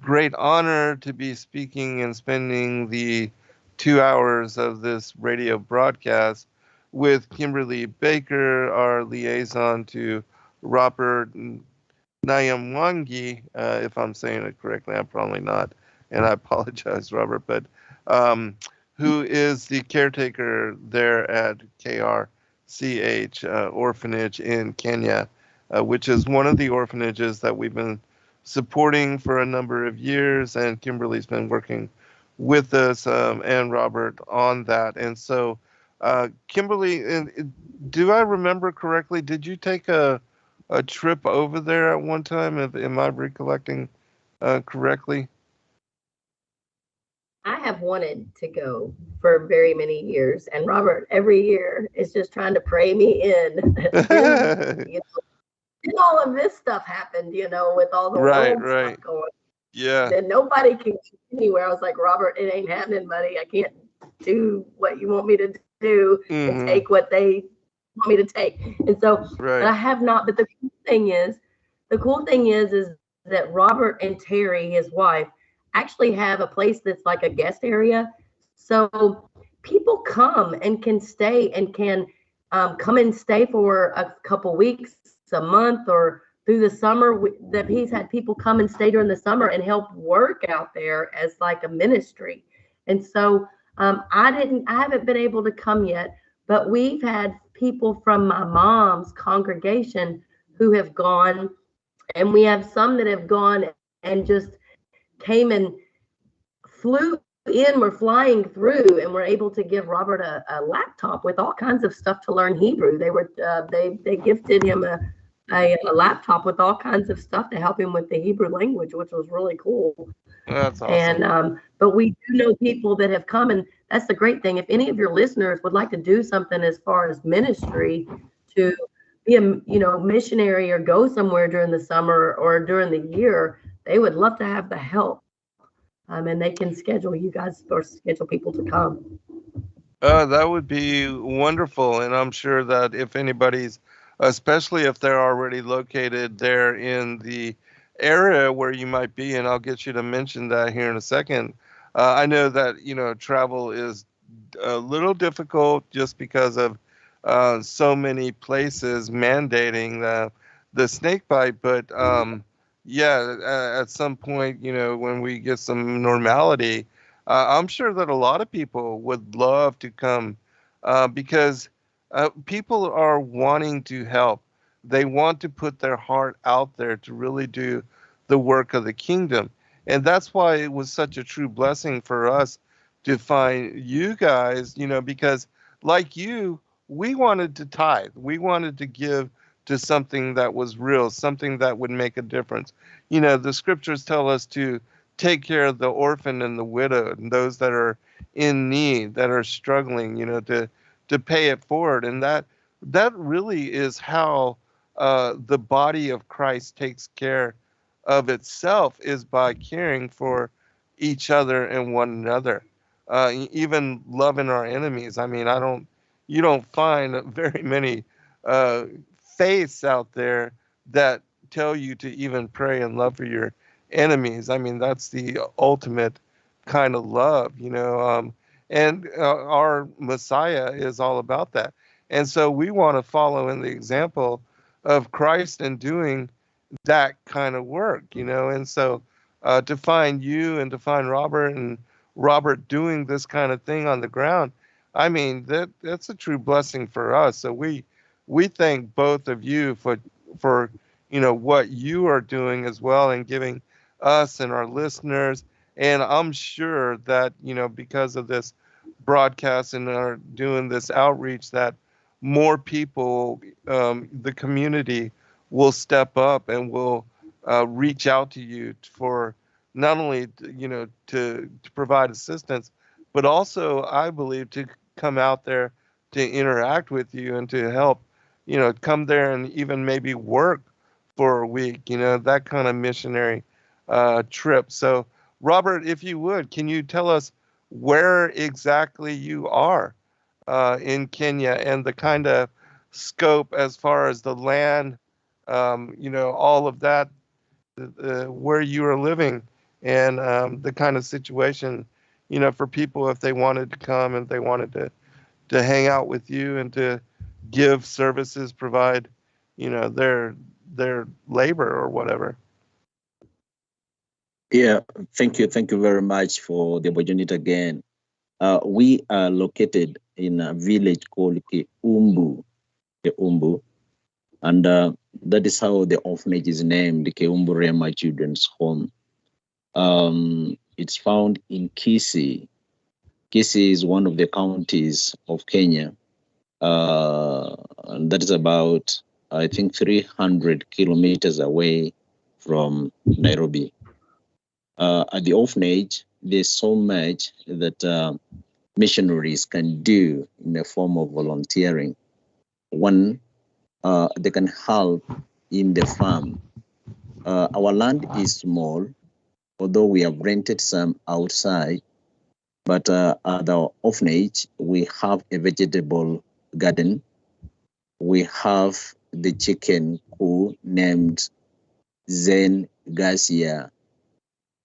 great honor to be speaking and spending the 2 hours of this radio broadcast with Kimberly Baker, our liaison to Robert Nyamwangi, if I'm saying it correctly. I'm probably not, and I apologize, Robert, but who is the caretaker there at KRCH Orphanage in Kenya, which is one of the orphanages that we've been supporting for a number of years, and Kimberly's been working with us and Robert on that. And so, Kimberly, do I remember correctly? Did you take a trip over there at one time? Am I recollecting correctly? I have wanted to go for very many years, and Robert every year is just trying to pray me in. And all of this stuff happened, with all the world stuff going. Yeah. Then nobody can go anywhere. I was like, Robert, it ain't happening, buddy. I can't do what you want me to do and take what they want me to take. And so, but I have not. But the cool thing is that Robert and Terry, his wife, actually have a place that's like a guest area. So people come and can stay and can come and stay for a couple weeks, a month, or through the summer. That he's had people come and stay during the summer and help work out there as like a ministry. And so I haven't been able to come yet, but we've had people from my mom's congregation who have gone, and we have some that have gone and just came and flew in. We're flying through, and we're able to give Robert a laptop with all kinds of stuff to learn Hebrew. They gifted him a laptop with all kinds of stuff to help him with the Hebrew language, which was really cool. That's awesome. And but we do know people that have come, and that's the great thing. If any of your listeners would like to do something as far as ministry, to be a missionary or go somewhere during the summer or during the year, they would love to have the help. And they can schedule you guys or schedule people to come. That would be wonderful. And I'm sure that if anybody's, especially if they're already located there in the area where you might be, and I'll get you to mention that here in a second. I know that, travel is a little difficult just because of so many places mandating the snake bite. But at some point, when we get some normality, I'm sure that a lot of people would love to come because people are wanting to help. They want to put their heart out there to really do the work of the kingdom. And that's why it was such a true blessing for us to find you guys, because like you, we wanted to tithe. We wanted to give to something that was real, something that would make a difference. The scriptures tell us to take care of the orphan and the widow and those that are in need, that are struggling, to pay it forward. And that really is how the body of Christ takes care of itself, is by caring for each other and one another, even loving our enemies. I mean, you don't find very many faiths out there that tell you to even pray and love for your enemies. I mean, that's the ultimate kind of love, and our Messiah is all about that. And so we want to follow in the example of Christ in doing that kind of work, and so to find you and to find Robert and Robert doing this kind of thing on the ground, I mean, that's a true blessing for us. So we thank both of you for what you are doing as well, and giving us and our listeners. And I'm sure that, because of this broadcast and are doing this outreach, that more people, the community, will step up and will reach out to you for not only, to provide assistance, but also, I believe, to come out there to interact with you and to help, come there and even maybe work for a week, that kind of missionary trip. So, Robert, if you would, can you tell us where exactly you are in Kenya and the kind of scope as far as the land, all of that, where you are living, and the kind of situation, for people if they wanted to come and they wanted to hang out with you and to give services, provide, their labor or whatever. Yeah, thank you very much for the opportunity again. We are located in a village called Keumbu, and that is how the orphanage is named, the Keumbu Rema Children's Home. It's found in Kisii. Kisii is one of the counties of Kenya. And that is about, I think, 300 kilometers away from Nairobi. At the orphanage, there's so much that missionaries can do in the form of volunteering. One, they can help in the farm. Our land is small, although we have rented some outside, but at the orphanage, we have a vegetable garden. We have the chicken coop named Zen Garcia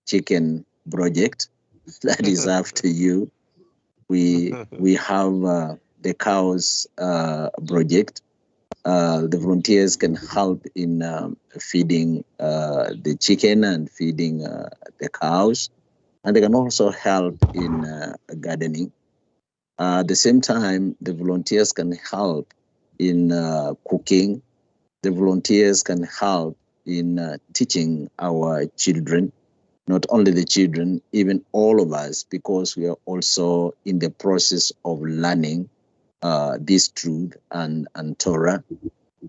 Chicken Project. That is after you. We have the cows project. The volunteers can help in feeding the chicken and feeding the cows, and they can also help in gardening. At the same time, the volunteers can help in cooking. The volunteers can help in teaching our children, not only the children, even all of us, because we are also in the process of learning this truth and Torah.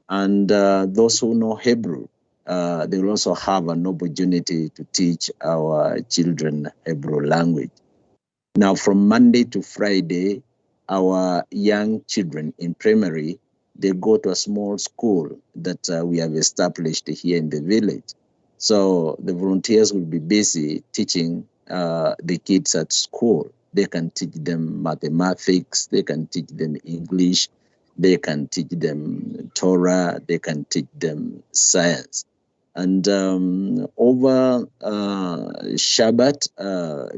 And those who know Hebrew, they will also have an opportunity to teach our children Hebrew language. Now, from Monday to Friday, our young children in primary, they go to a small school that we have established here in the village. So the volunteers will be busy teaching the kids at school. They can teach them mathematics, they can teach them English, they can teach them Torah, they can teach them science. And over Shabbat,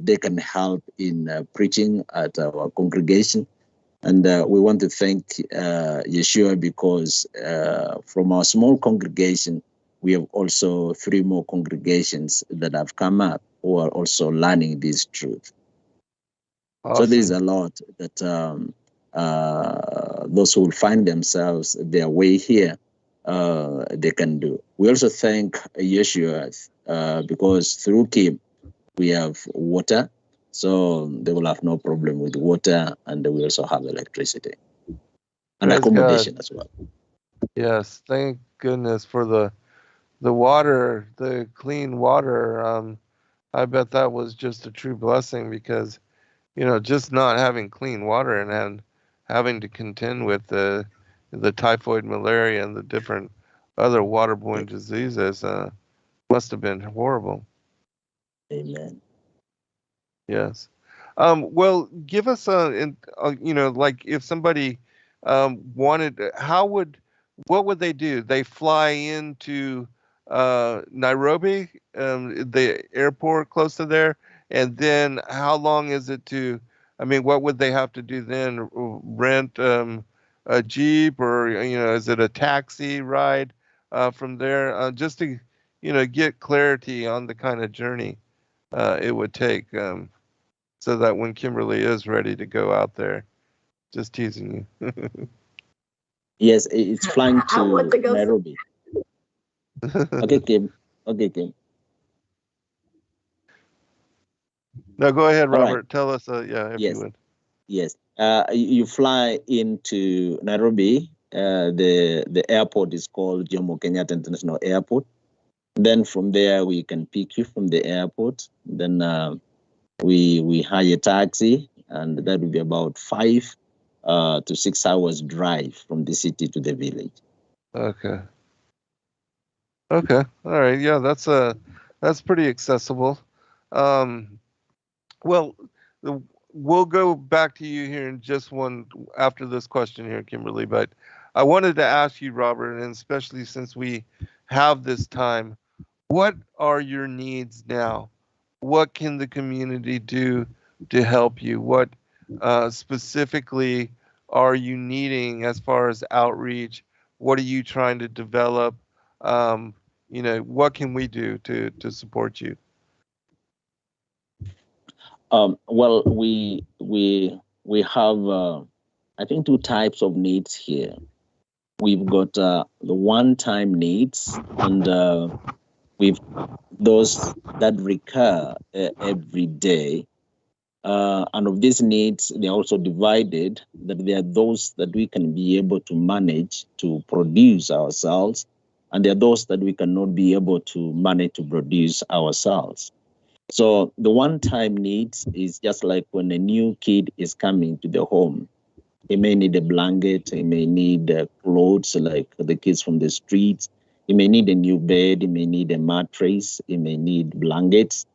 they can help in preaching at our congregation. And we want to thank Yeshua because from our small congregation, we have also 3 more congregations that have come up who are also learning this truth. Awesome. So there's a lot that those who will find themselves their way here, they can do. We also thank Yeshua because through Kim, we have water, so they will have no problem with water, and they will also have electricity and Praise accommodation God. as well. Yes, thank goodness for the water, the clean water. I bet that was just a true blessing because, just not having clean water and having to contend with the typhoid, malaria, and the different other waterborne diseases must have been horrible. Amen. Yes. Well, give us like if somebody wanted, what would they do? They fly into Nairobi, the airport close to there, and then how long is it to? I mean, what would they have to do then? Rent a Jeep, or is it a taxi ride from there? Just to get clarity on the kind of journey it would take. So that when Kimberly is ready to go out there, just teasing you. Yes, it's flying I want to to go. Nairobi. Okay, Kim. No, go ahead, All Robert. right. Tell us, if Yes. you would. Yes. You fly into Nairobi. The airport is called Jomo Kenyatta International Airport. Then from there, we can pick you from the airport. Then we hire a taxi, and that will be about 5 to 6 hours drive from the city to the village. Okay. All right. Yeah, that's pretty accessible. Well, we'll go back to you here in just one after this question here, Kimberly. But I wanted to ask you, Robert, and especially since we have this time, what are your needs now? What can the community do to help you? What specifically are you needing as far as outreach? What are you trying to develop? What can we do to support you? Well, we have I think two types of needs here. We've got the one-time needs, and we've those that recur every day. And of these needs, they're also divided, that there are those that we can be able to manage to produce ourselves, and there are those that we cannot be able to manage to produce ourselves. So the one-time needs is just like when a new kid is coming to the home. He may need a blanket, he may need clothes like the kids from the streets, he may need a new bed, he may need a mattress, he may need blankets.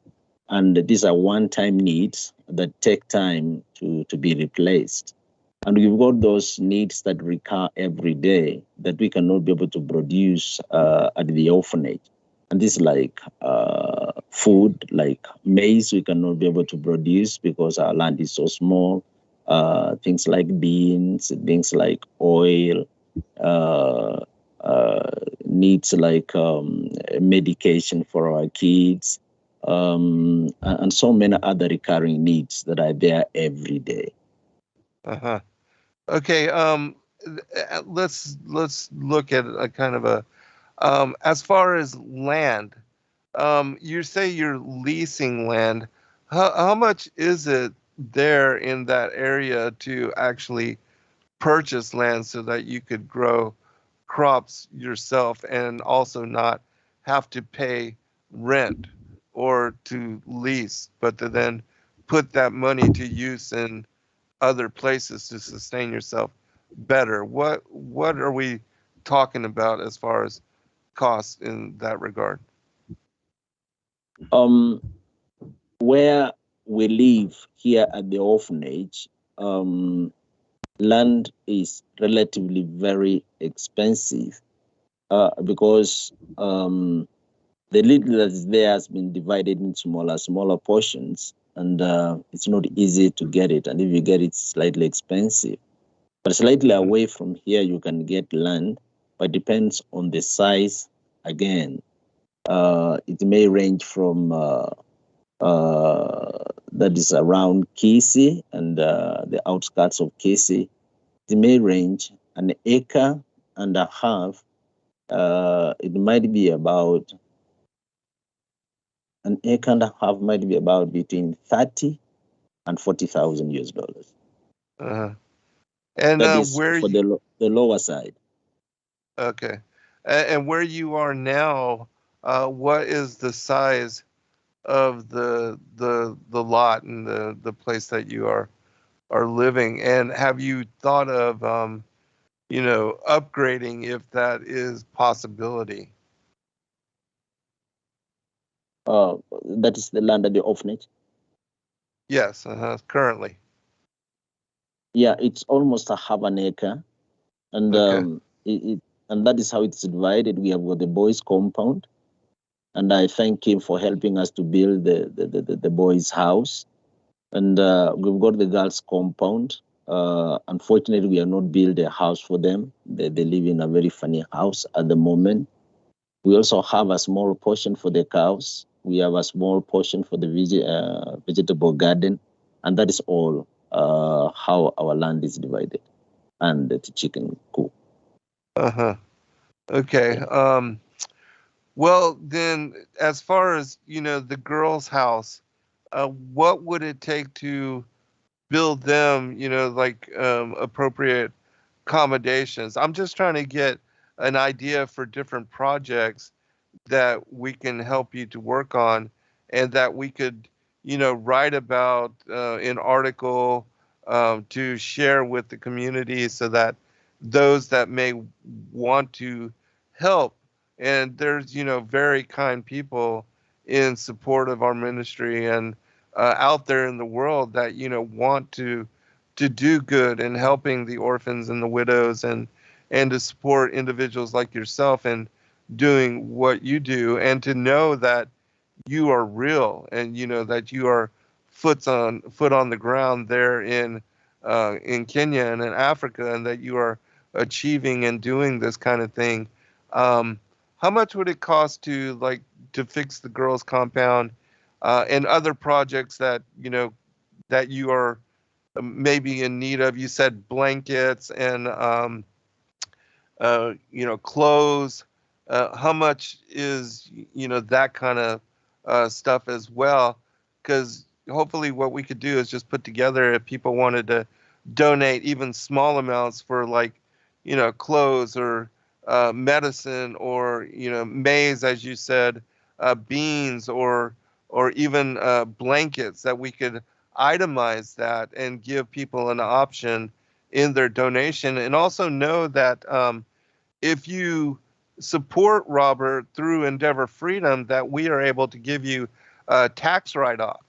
And these are one-time needs that take time to be replaced. And we've got those needs that recur every day that we cannot be able to produce at the orphanage. And this is like food, like maize, we cannot be able to produce because our land is so small. Things like beans, things like oil, needs like medication for our kids, and so many other recurring needs that are there every day. Uh-huh. Okay. Let's look at a kind of a as far as land. You say you're leasing land. How much is it there in that area to actually purchase land so that you could grow crops yourself and also not have to pay rent or to lease, but to then put that money to use in other places to sustain yourself better? What are we talking about as far as costs in that regard? Where we live here at the orphanage, land is relatively very expensive because the little that is there has been divided in smaller portions, and it's not easy to get it. And if you get it, it's slightly expensive. But slightly away from here, you can get land, but it depends on the size again. It may range from that is around Kisi and the outskirts of Kisi. It may range an acre and a half. It might be about an acre and a half, might be about between 30 and 40,000 US dollars. And that is where for the lower side. Okay. And where you are now, what is the size of the lot and the place that you are living? And have you thought of upgrading if that is possibility? That is the land at the orphanage? Yes, currently. Yeah, it's almost a half an acre. And Okay. And that is how it's divided. We have got the boys' compound, and I thank him for helping us to build the boys' house. And we've got the girls' compound. Unfortunately, we have not built a house for them. They live in a very funny house at the moment. We also have a small portion for the cows. We have a small portion for the vegetable garden, and that is all how our land is divided, and the chicken coop. Okay. Yeah. Well, then, as far as the girls' house, what would it take to build them? Like appropriate accommodations. I'm just trying to get an idea for different projects that we can help you to work on, and that we could, write about in article to share with the community, so that those that may want to help, and there's very kind people in support of our ministry, and out there in the world that want to do good and helping the orphans and the widows, and to support individuals like yourself and doing what you do, and to know that you are real, and that you are foot on the ground there in Kenya and in Africa, and that you are achieving and doing this kind of thing. How much would it cost to fix the girls' compound and other projects that that you are maybe in need of? You said blankets and clothes. How much is that kind of stuff as well? Because hopefully what we could do is just put together, if people wanted to donate even small amounts for clothes or medicine, or maize, as you said, beans, or even blankets, that we could itemize that and give people an option in their donation. And also know that if you support Robert through Endeavor Freedom, that we are able to give you a tax write-off,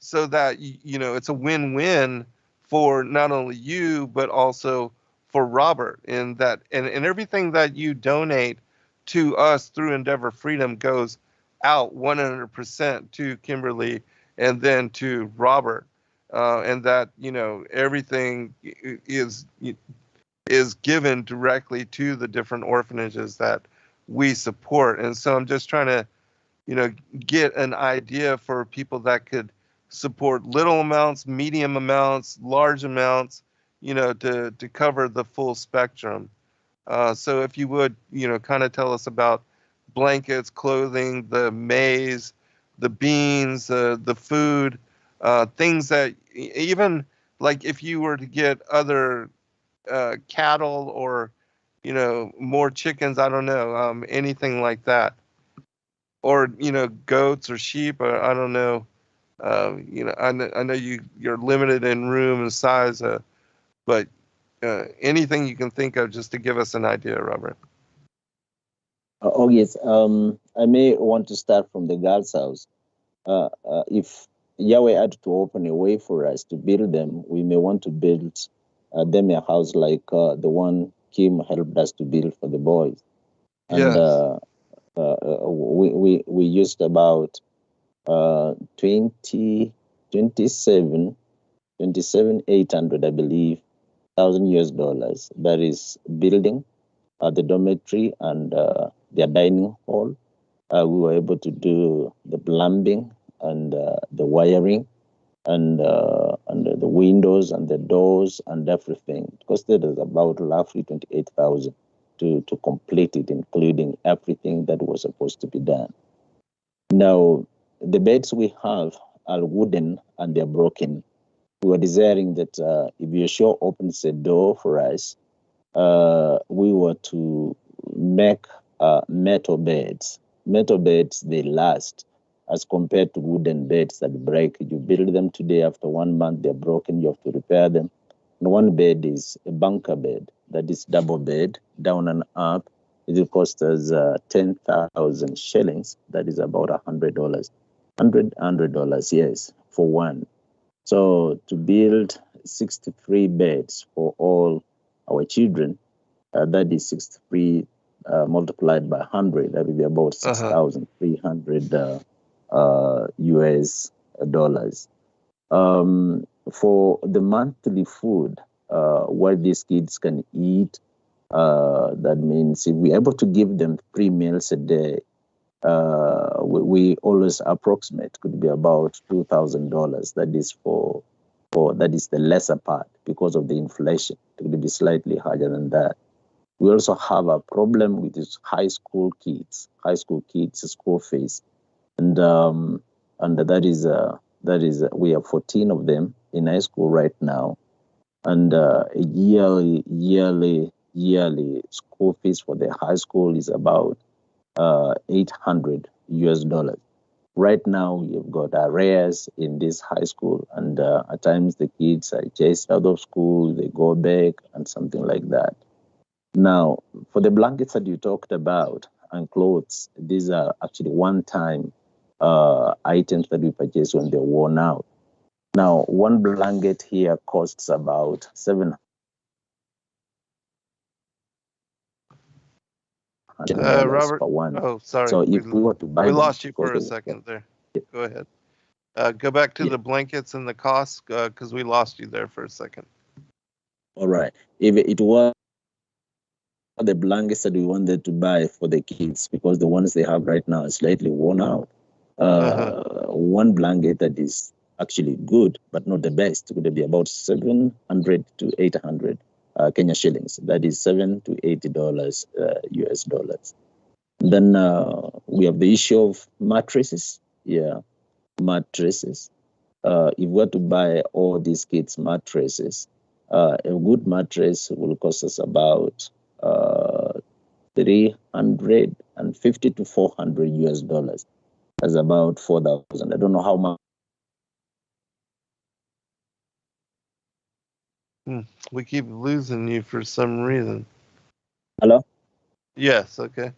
so that it's a win-win for not only you but also for Robert, and everything that you donate to us through Endeavor Freedom goes out 100% to Kimberly and then to Robert, and that everything is given directly to the different orphanages that we support. And so I'm just trying to get an idea for people that could support little amounts, medium amounts, large amounts, to cover the full spectrum. So if you would, kind of tell us about blankets, clothing, the maize, the beans, the food, things that even like if you were to get other cattle or, more chickens, I don't know, anything like that, or, goats or sheep, or I don't know. I know you're limited in room and size, but anything you can think of just to give us an idea, Robert. Oh, yes. I may want to start from the girls' house. If Yahweh had to open a way for us to build them, we may want to build them a house like the one Kim helped us to build for the boys. And yes. We used about 27,800, I believe, $1,000. That is building the dormitory and their dining hall. We were able to do the plumbing and the wiring and the windows and the doors and everything. It costed us about roughly $28,000 to complete it, including everything that was supposed to be done. Now, the beds we have are wooden and they're broken. We were desiring that if Yeshua opens a door for us, we were to make metal beds. Metal beds, they last as compared to wooden beds that break. You build them today, after 1 month, they're broken, you have to repair them. And one bed is a bunker bed, that is double bed, down and up. It will cost us 10,000 shillings, that is about $100. $100, yes, for one. So to build 63 beds for all our children, that is 63 multiplied by 100, that will be about 6,300 US dollars. For the monthly food, what these kids can eat, that means if we're able to give them 3 meals a day, we always approximate could be about $2,000. That is for that is the lesser part because of the inflation. It could be slightly higher than that. We also have a problem with these high school kids school fees, and that is we have 14 of them in high school right now, and yearly school fees for the high school is about $800 US. Right now, you've got arrears in this high school, and at times the kids are chased out of school, they go back, and something like that. Now, for the blankets that you talked about and clothes, these are actually one-time items that we purchase when they're worn out. Now, one blanket here costs about $700 Robert, per one. oh, sorry. So if we were to buy we them, lost you for a second there. Go ahead. Go back to the blankets and the costs, because we lost you there for a second. All right. If it was the blankets that we wanted to buy for the kids, because the ones they have right now is slightly worn out. One blanket that is actually good, but not the best, would be about 700 to 800 Kenya shillings. That is $7 to $80 US dollars. Then we have the issue of mattresses. Yeah, mattresses. If we were to buy all these kids' mattresses, a good mattress will cost us about 350 to 400 US dollars. That's about 4,000. I don't know how much. We keep losing you for some reason. Hello? Yes, okay.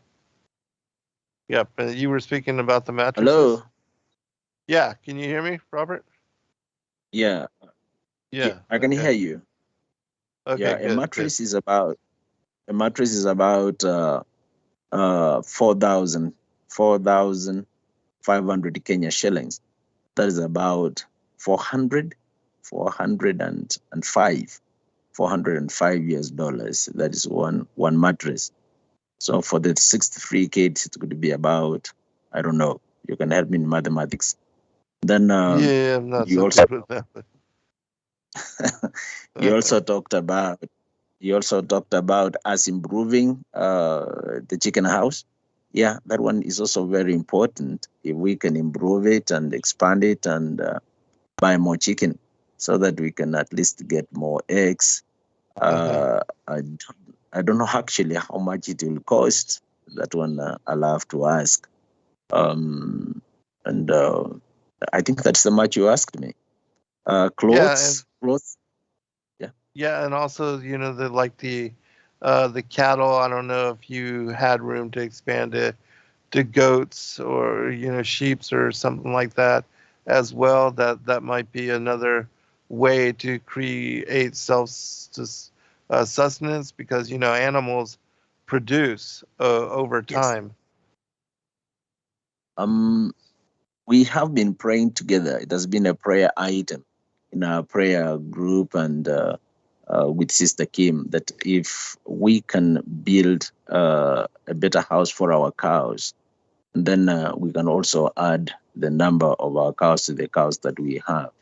Yep, you were speaking about the mattresses? Hello? Yeah, can you hear me, Robert? Yeah. Yeah. I can hear you. Okay, yeah, good, a mattress is about 4,500 Kenya shillings. That is about 405 US dollars. That is one mattress. So for the 63 kids, it's going to be about, I don't know, you can help me in mathematics. Then yeah, I'm not you so also good with that. you also talked about us improving the chicken house. Yeah, that one is also very important. If we can improve it and expand it and buy more chicken, so that we can at least get more eggs. I don't know actually how much it will cost. That one I'll have to ask. And I think that's the much you asked me. Clothes. Yeah, and also, the cattle. I don't know if you had room to expand it to goats or sheeps or something like that as well. That might be another way to create sustenance, because animals produce over time. We have been praying together. It has been a prayer item in our prayer group and with Sister Kim, that if we can build a better house for our cows, then we can also add the number of our cows to the cows that we have.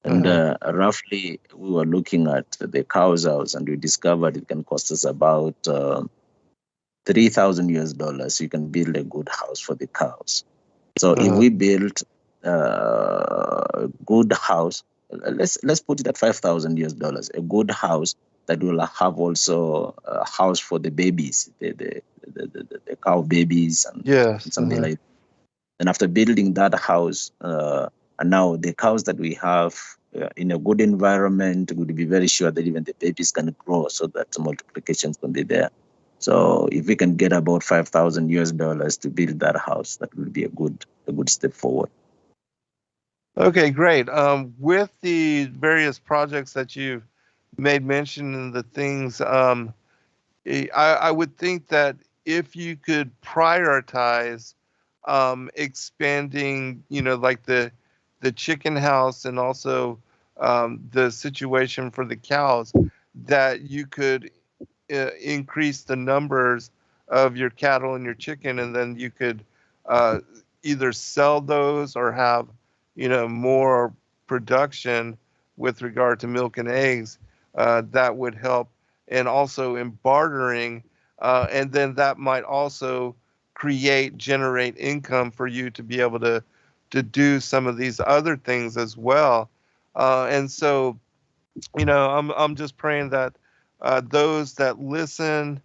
And roughly, we were looking at the cows house, and we discovered it can cost us about 3,000 US dollars. You can build a good house for the cows. So if we build a good house, let's put it at 5,000 US dollars, a good house that will have also a house for the babies, the cow babies and something like that. And after building that house, and now the cows that we have in a good environment, would be very sure that even the babies can grow, so that multiplications can be there. So if we can get about 5,000 US dollars to build that house, that will be a good step forward. Okay, great. With the various projects that you've made mention and the things, I would think that if you could prioritize expanding, like the chicken house and also the situation for the cows, that you could increase the numbers of your cattle and your chicken, and then you could either sell those or have more production with regard to milk and eggs. That would help. And also in bartering, and then that might also generate income for you to be able to do some of these other things as well. And so, I'm just praying that those that listen,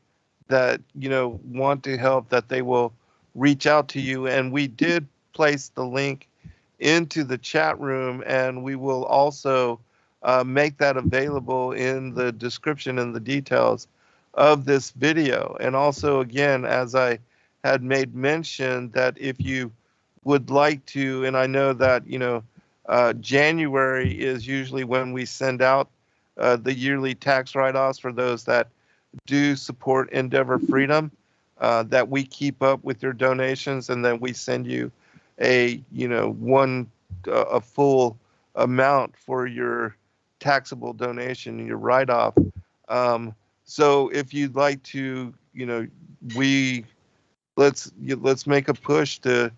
that want to help, that they will reach out to you. And we did place the link into the chat room, and we will also make that available in the description and the details of this video. And also, again, as I had made mention, that if you would like to, and I know that, January is usually when we send out the yearly tax write-offs for those that do support Endeavor Freedom, that we keep up with your donations, and then we send you a full amount for your taxable donation, your write-off. So if you'd like to, let's make a push to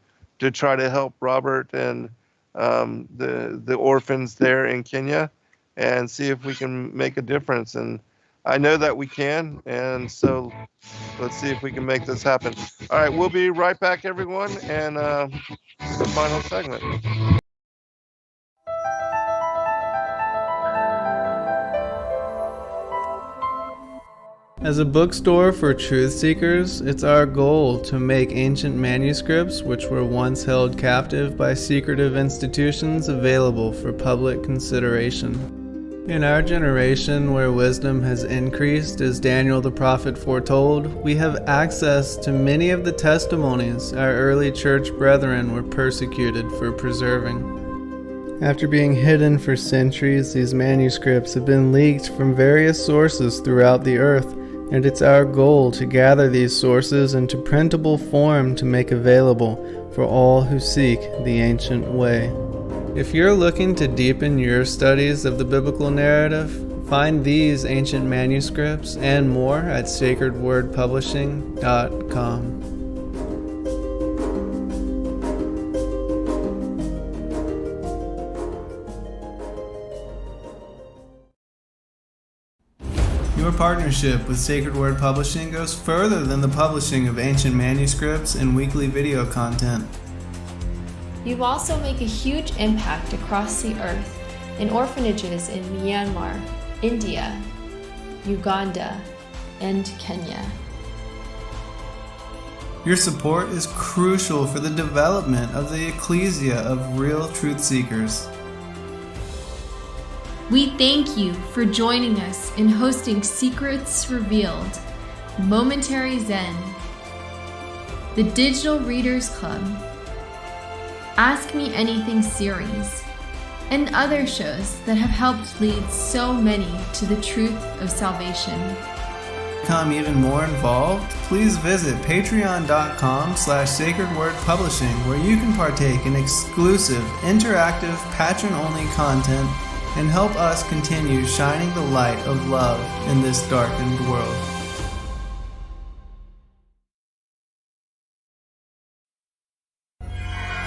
try to help Robert and the orphans there in Kenya, and see if we can make a difference. And I know that we can, and so let's see if we can make this happen. All right, we'll be right back, everyone, and the final segment. As a bookstore for truth seekers, it's our goal to make ancient manuscripts which were once held captive by secretive institutions available for public consideration. In our generation, where wisdom has increased as Daniel the prophet foretold, we have access to many of the testimonies our early church brethren were persecuted for preserving. After being hidden for centuries, these manuscripts have been leaked from various sources throughout the earth, and it's our goal to gather these sources into printable form to make available for all who seek the ancient way. If you're looking to deepen your studies of the biblical narrative, find these ancient manuscripts and more at sacredwordpublishing.com. Your partnership with Sacred Word Publishing goes further than the publishing of ancient manuscripts and weekly video content. You also make a huge impact across the earth in orphanages in Myanmar, India, Uganda, and Kenya. Your support is crucial for the development of the ecclesia of real truth seekers. We thank you for joining us in hosting Secrets Revealed, Momentary Zen, the Digital Readers Club, Ask Me Anything series, and other shows that have helped lead so many to the truth of salvation. To become even more involved, please visit patreon.com/sacredwordpublishing, where you can partake in exclusive, interactive, patron-only content and help us continue shining the light of love in this darkened world.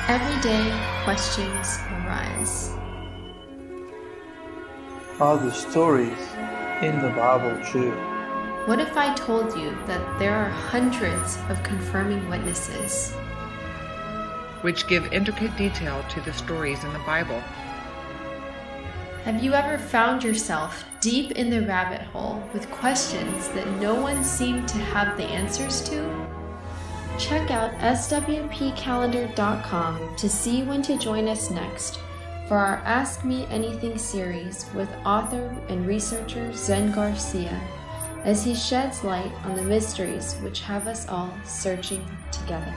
Everyday questions arise. Are the stories in the Bible true? What if I told you that there are hundreds of confirming witnesses, which give intricate detail to the stories in the Bible? Have you ever found yourself deep in the rabbit hole with questions that no one seemed to have the answers to? Check out swpcalendar.com to see when to join us next for our Ask Me Anything series with author and researcher Zen Garcia, as he sheds light on the mysteries which have us all searching together.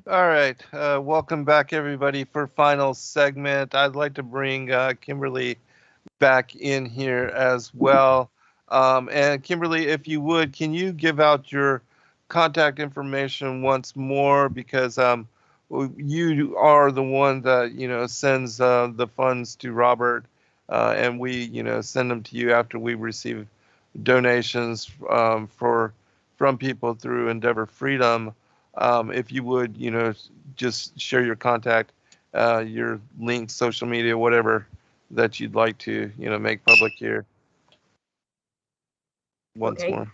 All right. Welcome back, everybody, for final segment. I'd like to bring Kimberly back in here as well. And Kimberly, if you would, can you give out your contact information once more? Because you are the one that, sends the funds to Robert, and we, send them to you after we receive donations from people through Endeavor Freedom. If you would, just share your contact, your links, social media, whatever that you'd like to, make public here once Okay. more.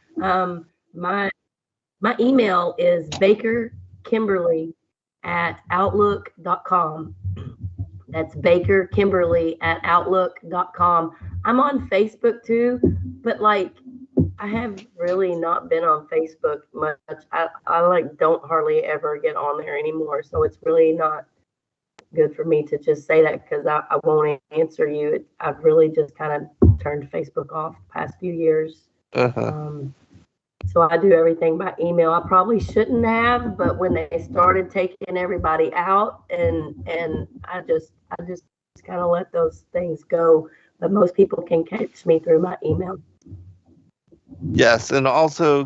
My email is bakerkimberly@outlook.com. That's bakerkimberly@outlook.com. I'm on Facebook too, but like I have really not been on Facebook much. I like don't hardly ever get on there anymore. So it's really not good for me to just say that because I won't answer you. I've really just kind of turned Facebook off the past few years. So I do everything by email. I probably shouldn't have, but when they started taking everybody out, and I just kind of let those things go. But most people can catch me through my email. Yes, and also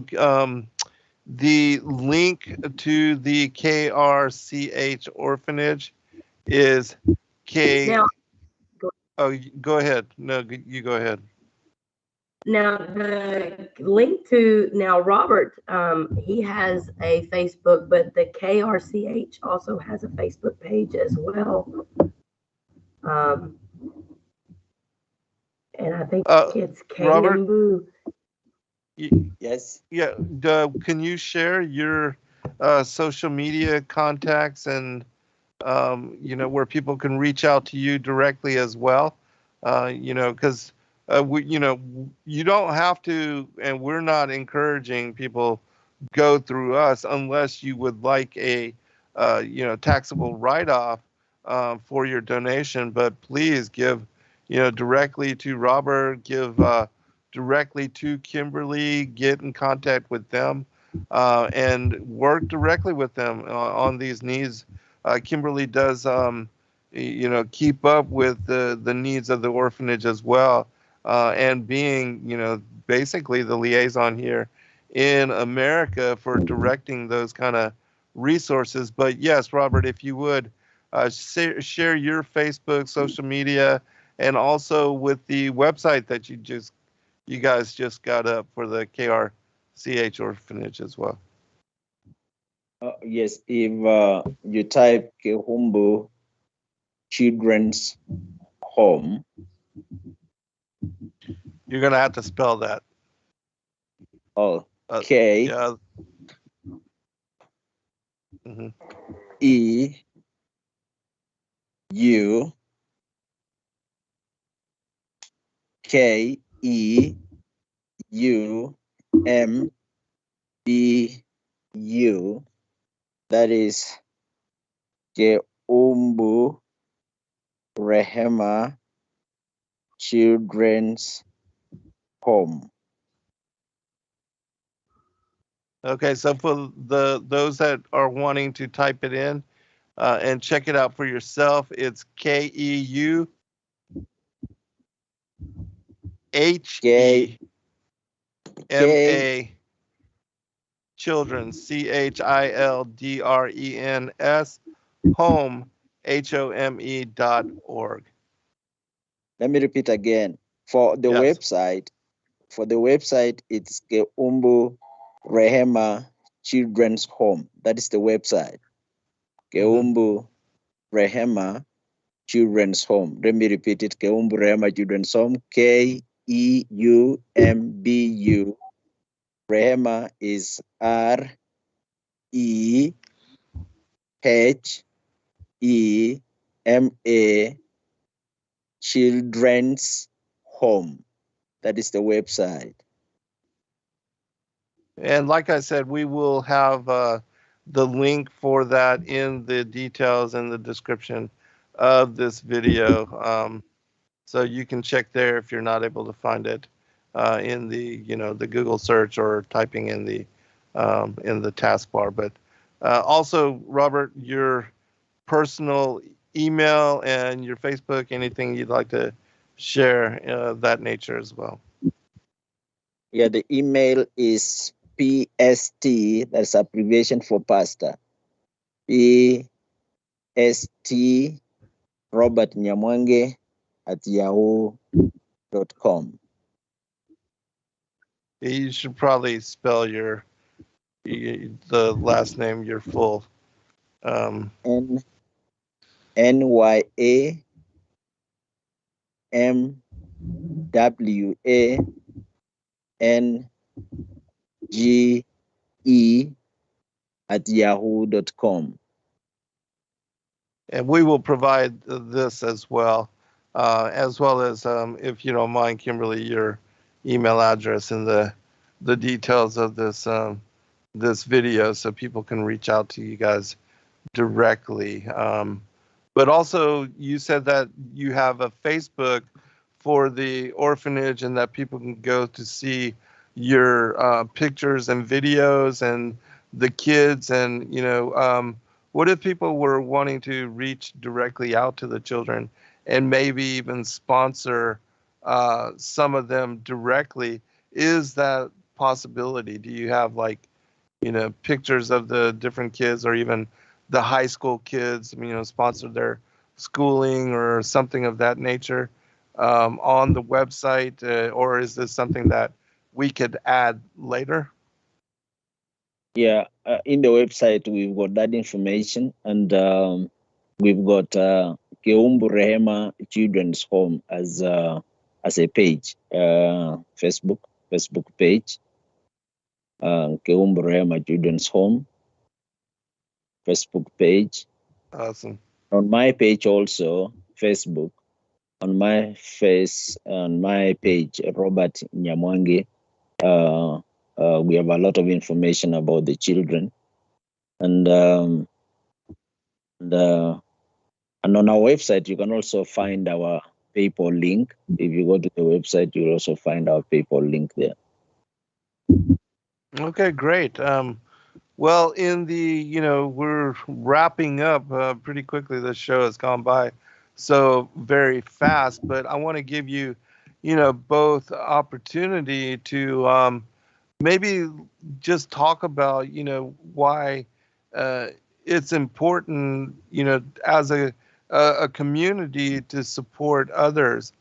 the link to the KRCH Orphanage is Now, Oh, go ahead. No, you go ahead. Now the link to Robert, he has a Facebook, but the KRCH also has a Facebook page as well. And I think it's Robert. Yes. Yeah. Can you share your social media contacts and where people can reach out to you directly as well? Because you don't have to, and we're not encouraging people go through us unless you would like a taxable write-off for your donation. But please give directly to Robert, give directly to Kimberly, get in contact with them, and work directly with them on these needs. Kimberly does keep up with the needs of the orphanage as well, and being basically the liaison here in America for directing those kind of resources. But yes, Robert, if you would share your Facebook, social media, and also with the website that you guys just got up for the KRCH Orphanage as well. Yes, if you type Kehumbu Children's Home, you're gonna have to spell that. K yeah. E U K E U M B U. That is Kehumbu Rehema Children's Home. Okay, so for those that are wanting to type it in and check it out for yourself, it's KEUMA Children, CHILDRENS Home HOME.org. Let me repeat again. For the website, it's Kehumbu Rehema Children's Home. That is the website. Kehumbu Rehema Children's Home. Let me repeat it. Kehumbu Rehema Children's Home. KEUMBU. Rehema is REHEMA. Children's Home. That is the website. And like I said, we will have the link for that in the details and the description of this video. So you can check there if you're not able to find it in the the Google search or typing in the taskbar. But Also, Robert, your personal email and your Facebook, anything you'd like to share that nature as well. Yeah, the email is PST, that's abbreviation for pastor. PST Robert Nyamwange at yahoo.com. You should probably spell the last name, your full. NYAMWANGE at yahoo.com. And we will provide this as well as if you don't mind, Kimberly, your email address and the details of this video, so people can reach out to you guys directly. But also, you said that you have a Facebook for the orphanage, and that people can go to see your pictures and videos and the kids. And what if people were wanting to reach directly out to the children and maybe even sponsor some of them directly? Is that possibility? Do you have pictures of the different kids, or even the high school kids, sponsor their schooling or something of that nature on the website? Or is this something that we could add later? Yeah, in the website, we've got that information, and we've got Keumbu Rehema Children's Home as a page, Facebook page. Keumbu Rehema Children's Home Facebook page. Awesome. On my page also, Facebook, on my page, Robert Nyamwange, we have a lot of information about the children, and on our website you can also find our PayPal link. If you go to the website, you'll also find our PayPal link there. Okay, great. Well, we're wrapping up pretty quickly. This show has gone by so very fast, but I want to give you, both opportunity to maybe just talk about, why it's important, as a community to support others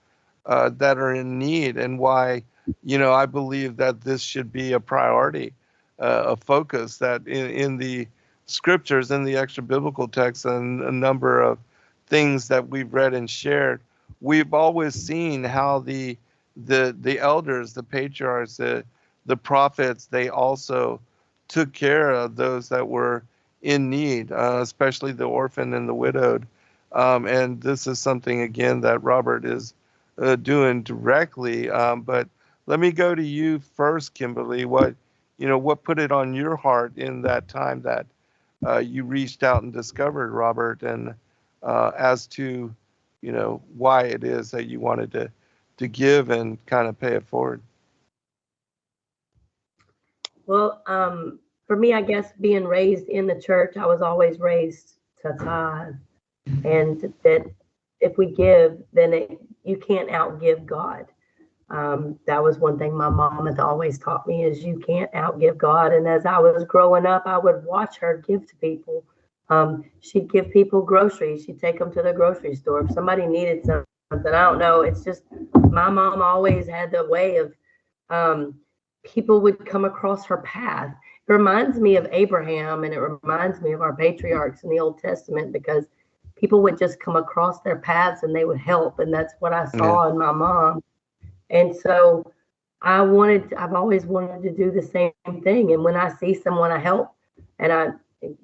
that are in need, and why, I believe that this should be a priority, a focus, that in the scriptures, in the extra biblical texts, and a number of things that we've read and shared, we've always seen how the elders, the patriarchs, the prophets, they also took care of those that were in need, especially the orphan and the widowed. And this is something, again, that Robert is doing directly. But let me go to you first, Kimberly. What put it on your heart in that time that you reached out and discovered Robert, and as to, why it is that you wanted to give and kind of pay it forward? Well, for me, I guess being raised in the church, I was always raised to tithe, and that if we give, then you can't outgive God. That was one thing my mom had always taught me, is you can't outgive God. And as I was growing up, I would watch her give to people. She'd give people groceries. She'd take them to the grocery store. If somebody needed something, I don't know. It's just, my mom always had the way of, people would come across her path. It reminds me of Abraham, and it reminds me of our patriarchs in the Old Testament, because people would just come across their paths and they would help. And that's what I saw in my mom. And so I've always wanted to do the same thing. And when I see someone, I help. And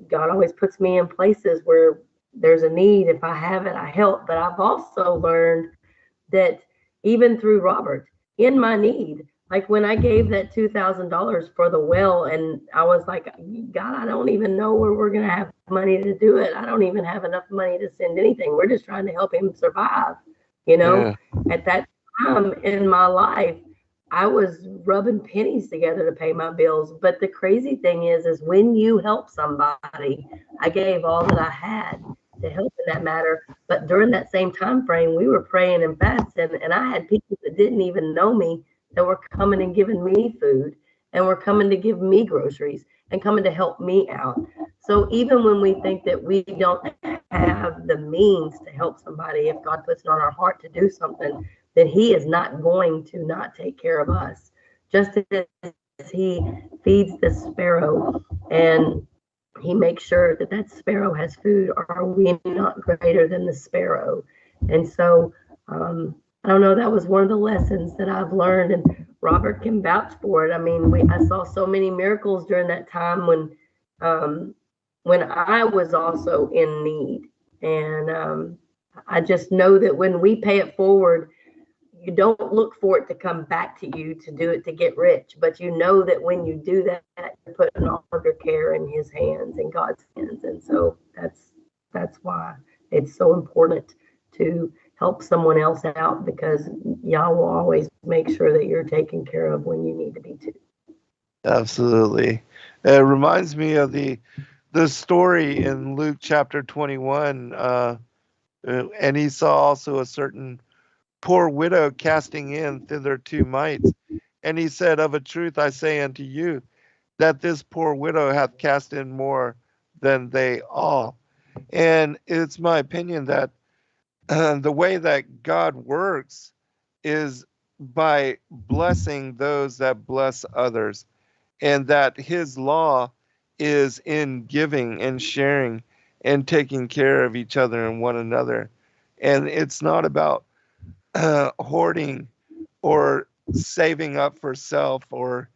God always puts me in places where there's a need. If I have it, I help. But I've also learned that even through Robert, in my need, like when I gave that $2,000 for the well, and I was like, God, I don't even know where we're going to have money to do it. I don't even have enough money to send anything. We're just trying to help him survive. At that time in my life, I was rubbing pennies together to pay my bills. But the crazy thing is when you help somebody, I gave all that I had to help in that matter. But during that same time frame, we were praying and fasting, and I had people that didn't even know me that were coming and giving me food, and were coming to give me groceries and coming to help me out. So even when we think that we don't have the means to help somebody, if God puts it on our heart to do something, then he is not going to not take care of us. Just as he feeds the sparrow and he makes sure that that sparrow has food, are we not greater than the sparrow? And so, I don't know, that was one of the lessons that I've learned, and Robert can vouch for it. I mean, I saw so many miracles during that time when I was also in need. And I just know that when we pay it forward, you don't look for it to come back to you to do it to get rich, but you know that when you do that, you're putting all of your care in his hands, in God's hands. And so that's why it's so important to help someone else out, because y'all will always make sure that you're taken care of when you need to be too. Absolutely. It reminds me of the story in Luke chapter 21, and he saw also a certain poor widow casting in thither 2 mites. And he said, of a truth I say unto you, that this poor widow hath cast in more than they all. And it's my opinion that the way that God works is by blessing those that bless others, and that his law is in giving and sharing and taking care of each other and one another. And it's not about hoarding or saving up for self, or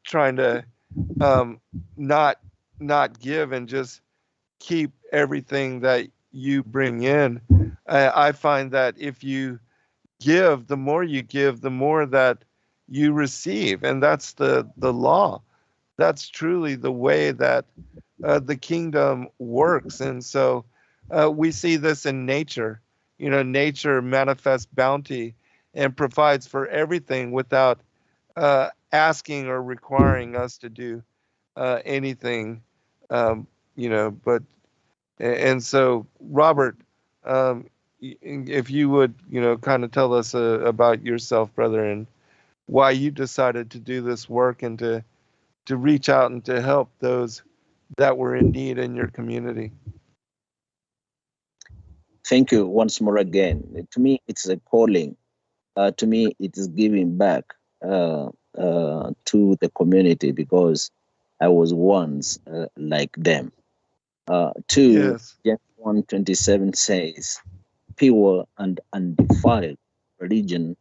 trying to not give and just keep everything that you bring in. I find that if you give, the more you give, the more that you receive, and that's the law. That's truly the way that the kingdom works. And so we see this in nature. Nature manifests bounty and provides for everything without asking or requiring us to do anything. But and so Robert, if you would, kind of tell us about yourself, brother, and why you decided to do this work and to reach out and to help those that were in need in your community. Thank you once more again. To me, it's a calling. To me, it is giving back to the community, because I was once like them. Yes. James 1:27 says, pure and undefiled religion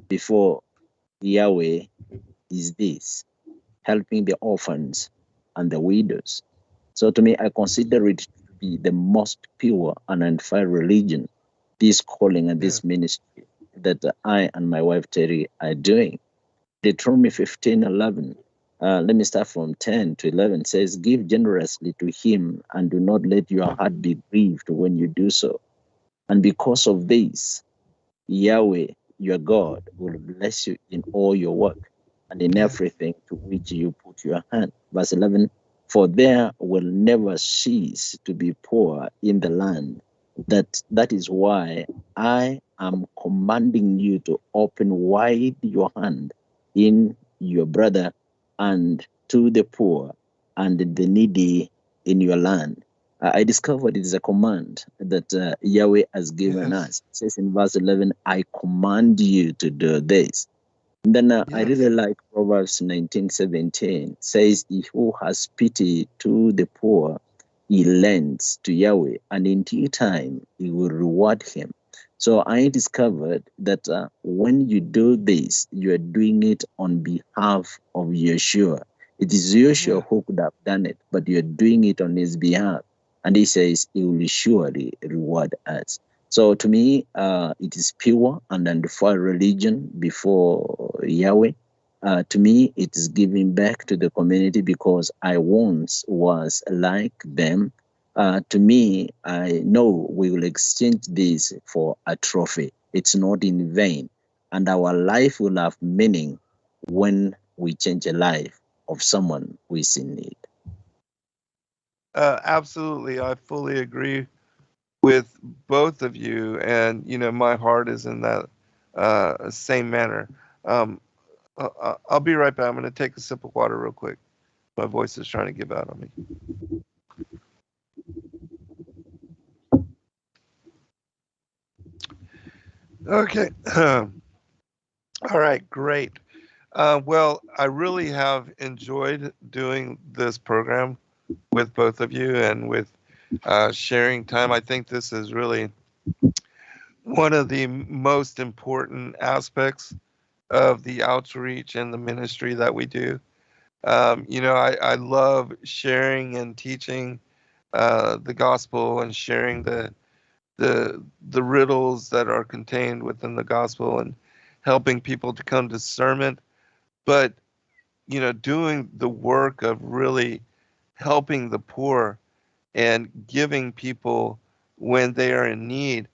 before Yahweh is this, helping the orphans and the widows. So to me, I consider it to be the most pure and undefiled religion, this calling and this ministry that I and my wife Terry are doing. Deuteronomy 15:11. Let me start from 10 to 11. Says, give generously to him and do not let your heart be grieved when you do so. And because of this, Yahweh, your God, will bless you in all your work and in everything to which you put your hand. Verse 11, for there will never cease to be poor in the land. That is why I am commanding you to open wide your hand in your brother and to the poor and the needy in your land. I discovered it is a command that Yahweh has given us. It says in verse 11, I command you to do this. And then I really like Proverbs 19:17. Says, he who has pity to the poor, he lends to Yahweh, and in due time he will reward him. So I discovered that when you do this, you are doing it on behalf of Yeshua. It is Yeshua who could have done it, but you're doing it on his behalf. And he says he will surely reward us. So to me, it is pure and undefiled religion before Yahweh. To me, it is giving back to the community, because I once was like them. To me, I know we will exchange this for a trophy. It's not in vain. and our life will have meaning when we change a life of someone who is in need. Absolutely. I fully agree with both of you. And, my heart is in that same manner. I'll be right back. I'm going to take a sip of water real quick. My voice is trying to give out on me. Okay. All right, great. Well, I really have enjoyed doing this program with both of you and with sharing time. I think this is really one of the most important aspects of the outreach and the ministry that we do. I love sharing and teaching the gospel and sharing the riddles that are contained within the gospel and helping people to come to discernment. But doing the work of really helping the poor and giving people when they are in need,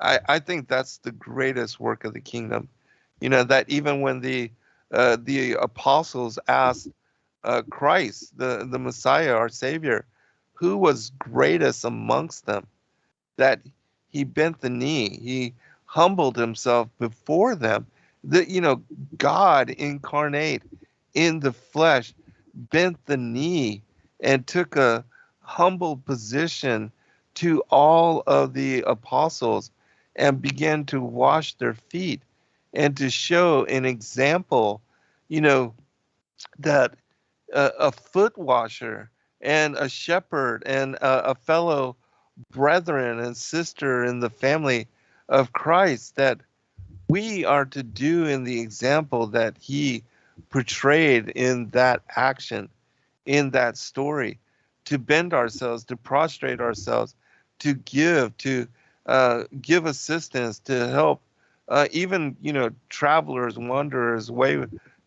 I think that's the greatest work of the kingdom. That even when the apostles asked Christ, the Messiah, our Savior, who was greatest amongst them, that he bent the knee, he humbled himself before them. God incarnate in the flesh bent the knee and took a humble position to all of the apostles and began to wash their feet and to show an example, that a foot washer and a shepherd and a fellow brethren and sister in the family of Christ, that we are to do in the example that he portrayed in that action, in that story, to bend ourselves, to prostrate ourselves, to give assistance, to help even travelers, wanderers,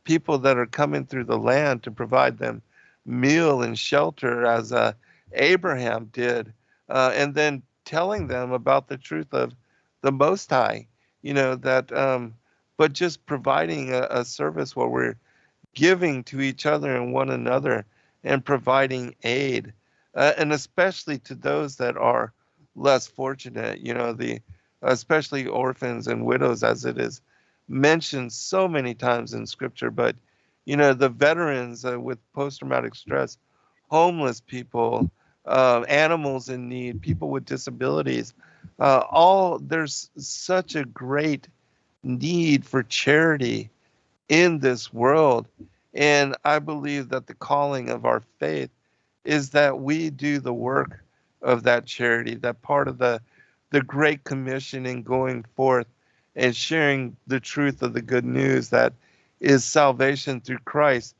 people that are coming through the land, to provide them meal and shelter as Abraham did, and then telling them about the truth of the Most High, but just providing a service where we're giving to each other and one another and providing aid, and especially to those that are less fortunate, especially orphans and widows, as it is mentioned so many times in scripture. But, the veterans with post-traumatic stress, homeless people, animals in need, people with disabilities, there's such a great need for charity in this world. And I believe that the calling of our faith is that we do the work of that charity, that part of the Great Commission in going forth and sharing the truth of the good news that is salvation through Christ,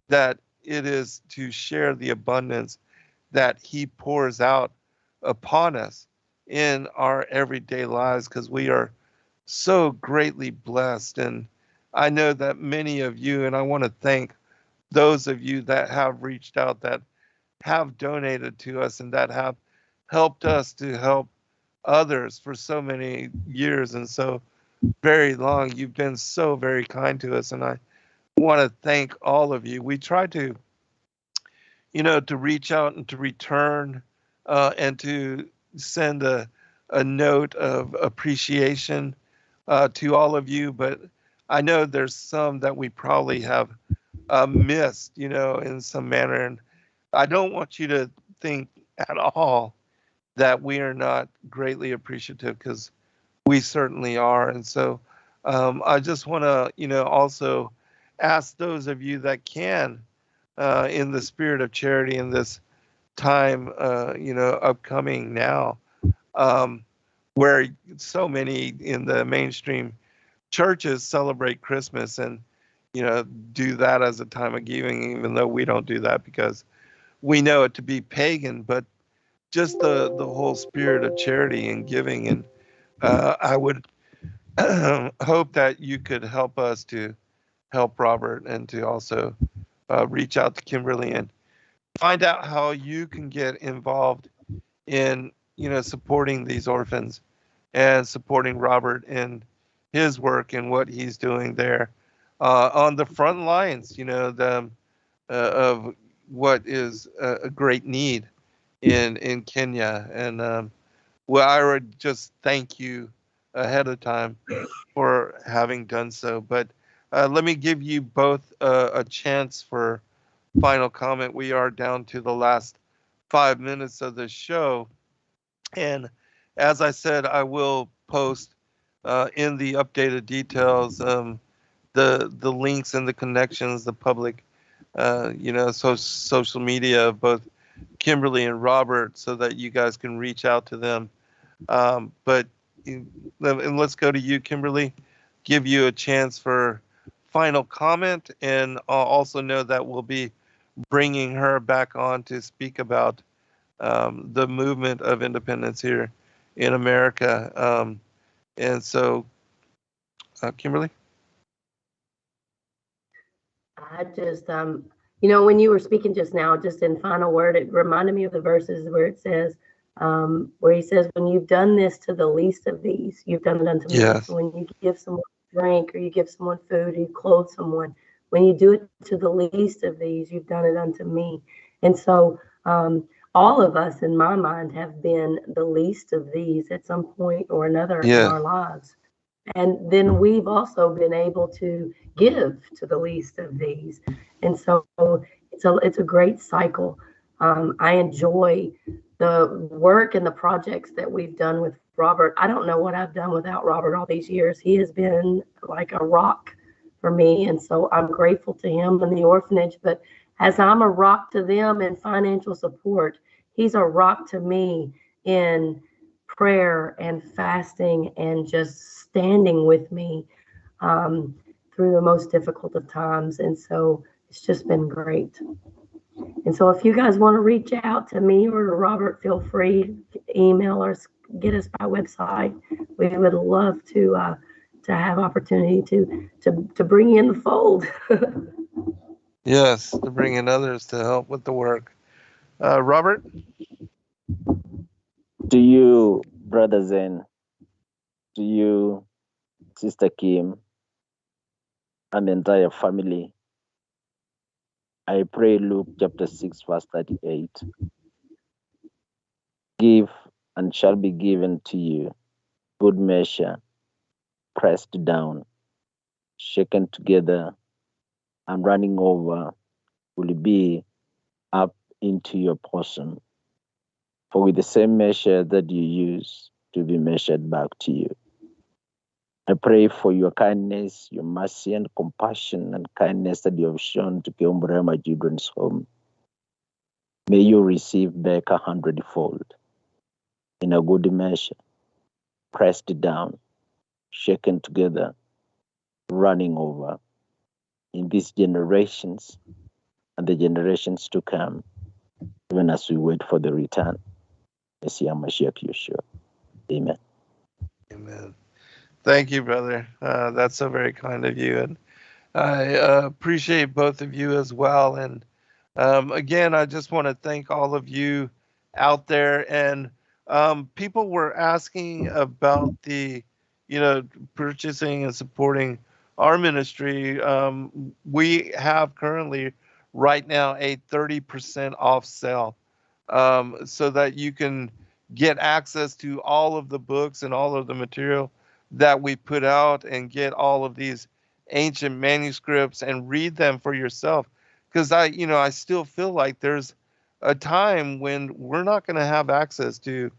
that it is to share the abundance that he pours out upon us in our everyday lives, because we are so greatly blessed. And I know that many of you, and I want to thank those of you that have reached out, that have donated to us, and that have helped us to help others for so many years and so very long. You've been so very kind to us, and I want to thank all of you. We try to, to reach out and to return and to send a note of appreciation to all of you, but I know there's some that we probably have missed, in some manner. And I don't want you to think at all that we are not greatly appreciative, because we certainly are. And so I just want to, also ask those of you that can, in the spirit of charity in this time, upcoming now, where so many in the mainstream churches celebrate Christmas and, do that as a time of giving, even though we don't do that because we know it to be pagan. But just the whole spirit of charity and giving. And I would hope that you could help us to help Robert, and to also reach out to Kimberly and find out how you can get involved in, supporting these orphans and supporting Robert in his work and what he's doing there on the front lines, of what is a great need in Kenya. And well, I would just thank you ahead of time for having done so. But let me give you both a chance for final comment. We are down to the last 5 minutes of the show. And as I said, I will post in the updated details the links and the connections, the public, social media of both Kimberly and Robert, so that you guys can reach out to them. And let's go to you, Kimberly. Give you a chance for final comment, and I'll also know that we'll be bringing her back on to speak about the movement of independence here in America. And so, Kimberly? I just, when you were speaking just now, just in final word, it reminded me of the verses where it says, where he says, when you've done this to the least of these, you've done it unto me. Yes. So when you give someone drink, or you give someone food, or you clothe someone, when you do it to the least of these, you've done it unto me. And so all of us, in my mind, have been the least of these at some point or another in our lives. And then we've also been able to give to the least of these. And so it's a great cycle. I enjoy the work and the projects that we've done with Robert. I don't know what I've done without Robert all these years. He has been like a rock for me. And so I'm grateful to him and the orphanage. But as I'm a rock to them in financial support, he's a rock to me in prayer and fasting and just standing with me through the most difficult of times. And so it's just been great. And so if you guys want to reach out to me or to Robert, feel free to email or get us by website. We would love to have opportunity to bring you in the fold. Yes, to bring in others to help with the work. Robert? To you, Brother Zen, to you, Sister Kim, and the entire family, I pray Luke chapter 6, verse 38. Give and shall be given to you, good measure, pressed down, shaken together, and running over will be up into your portion. For with the same measure that you use, to be measured back to you. I pray for your kindness, your mercy and compassion and kindness that you have shown to Kimberly Children's Home. May you receive back 100-fold in a good measure, pressed down, shaken together, running over in these generations and the generations to come, even as we wait for the return. Messiah Mashiach Yeshua. Amen. Amen. Thank you, brother. That's so very kind of you. And I appreciate both of you as well. And again, I just want to thank all of you out there. And people were asking about the, purchasing and supporting our ministry. We have currently right now a 30% off sale, so that you can get access to all of the books and all of the material that we put out, and get all of these ancient manuscripts and read them for yourself. Because I still feel like there's a time when we're not going to have access to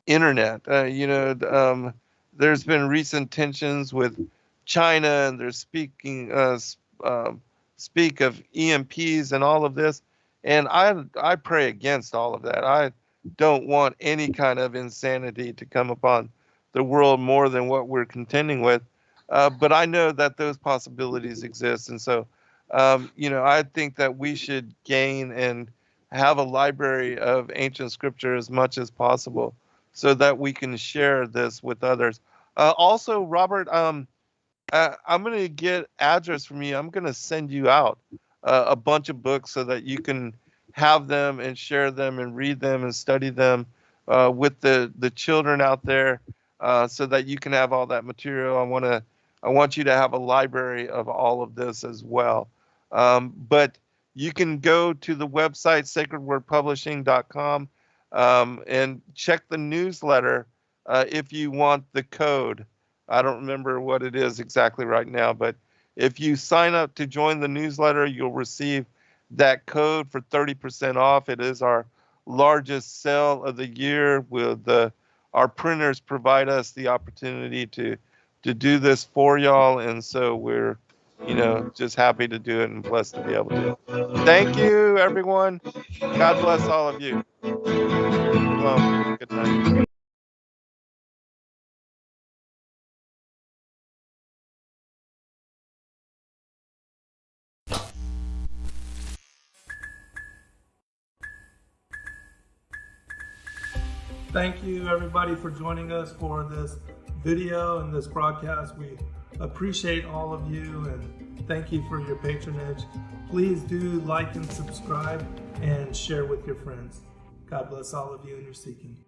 internet. There's been recent tensions with China, and they're speak of EMPs and all of this. And I pray against all of that. I don't want any kind of insanity to come upon the world more than what we're contending with. But I know that those possibilities exist. And so, I think that we should gain and have a library of ancient scripture as much as possible, so that we can share this with others. Also, Robert, I'm going to get address from you. I'm going to send you out a bunch of books so that you can have them and share them and read them and study them with the children out there, so that you can have all that material. I want to I want you to have a library of all of this as well. But you can go to the website, sacredwordpublishing.com, and check the newsletter if you want the code. I don't remember what it is exactly right now, but if you sign up to join the newsletter, you'll receive that code for 30% off. It is our largest sale of the year. With our printers provide us the opportunity to do this for y'all, and so we're just happy to do it and blessed to be able to. Thank you, everyone. God bless all of you. Good night. Thank you, everybody, for joining us for this video and this broadcast. We appreciate all of you, and thank you for your patronage. Please do like and subscribe and share with your friends. God bless all of you in your seeking.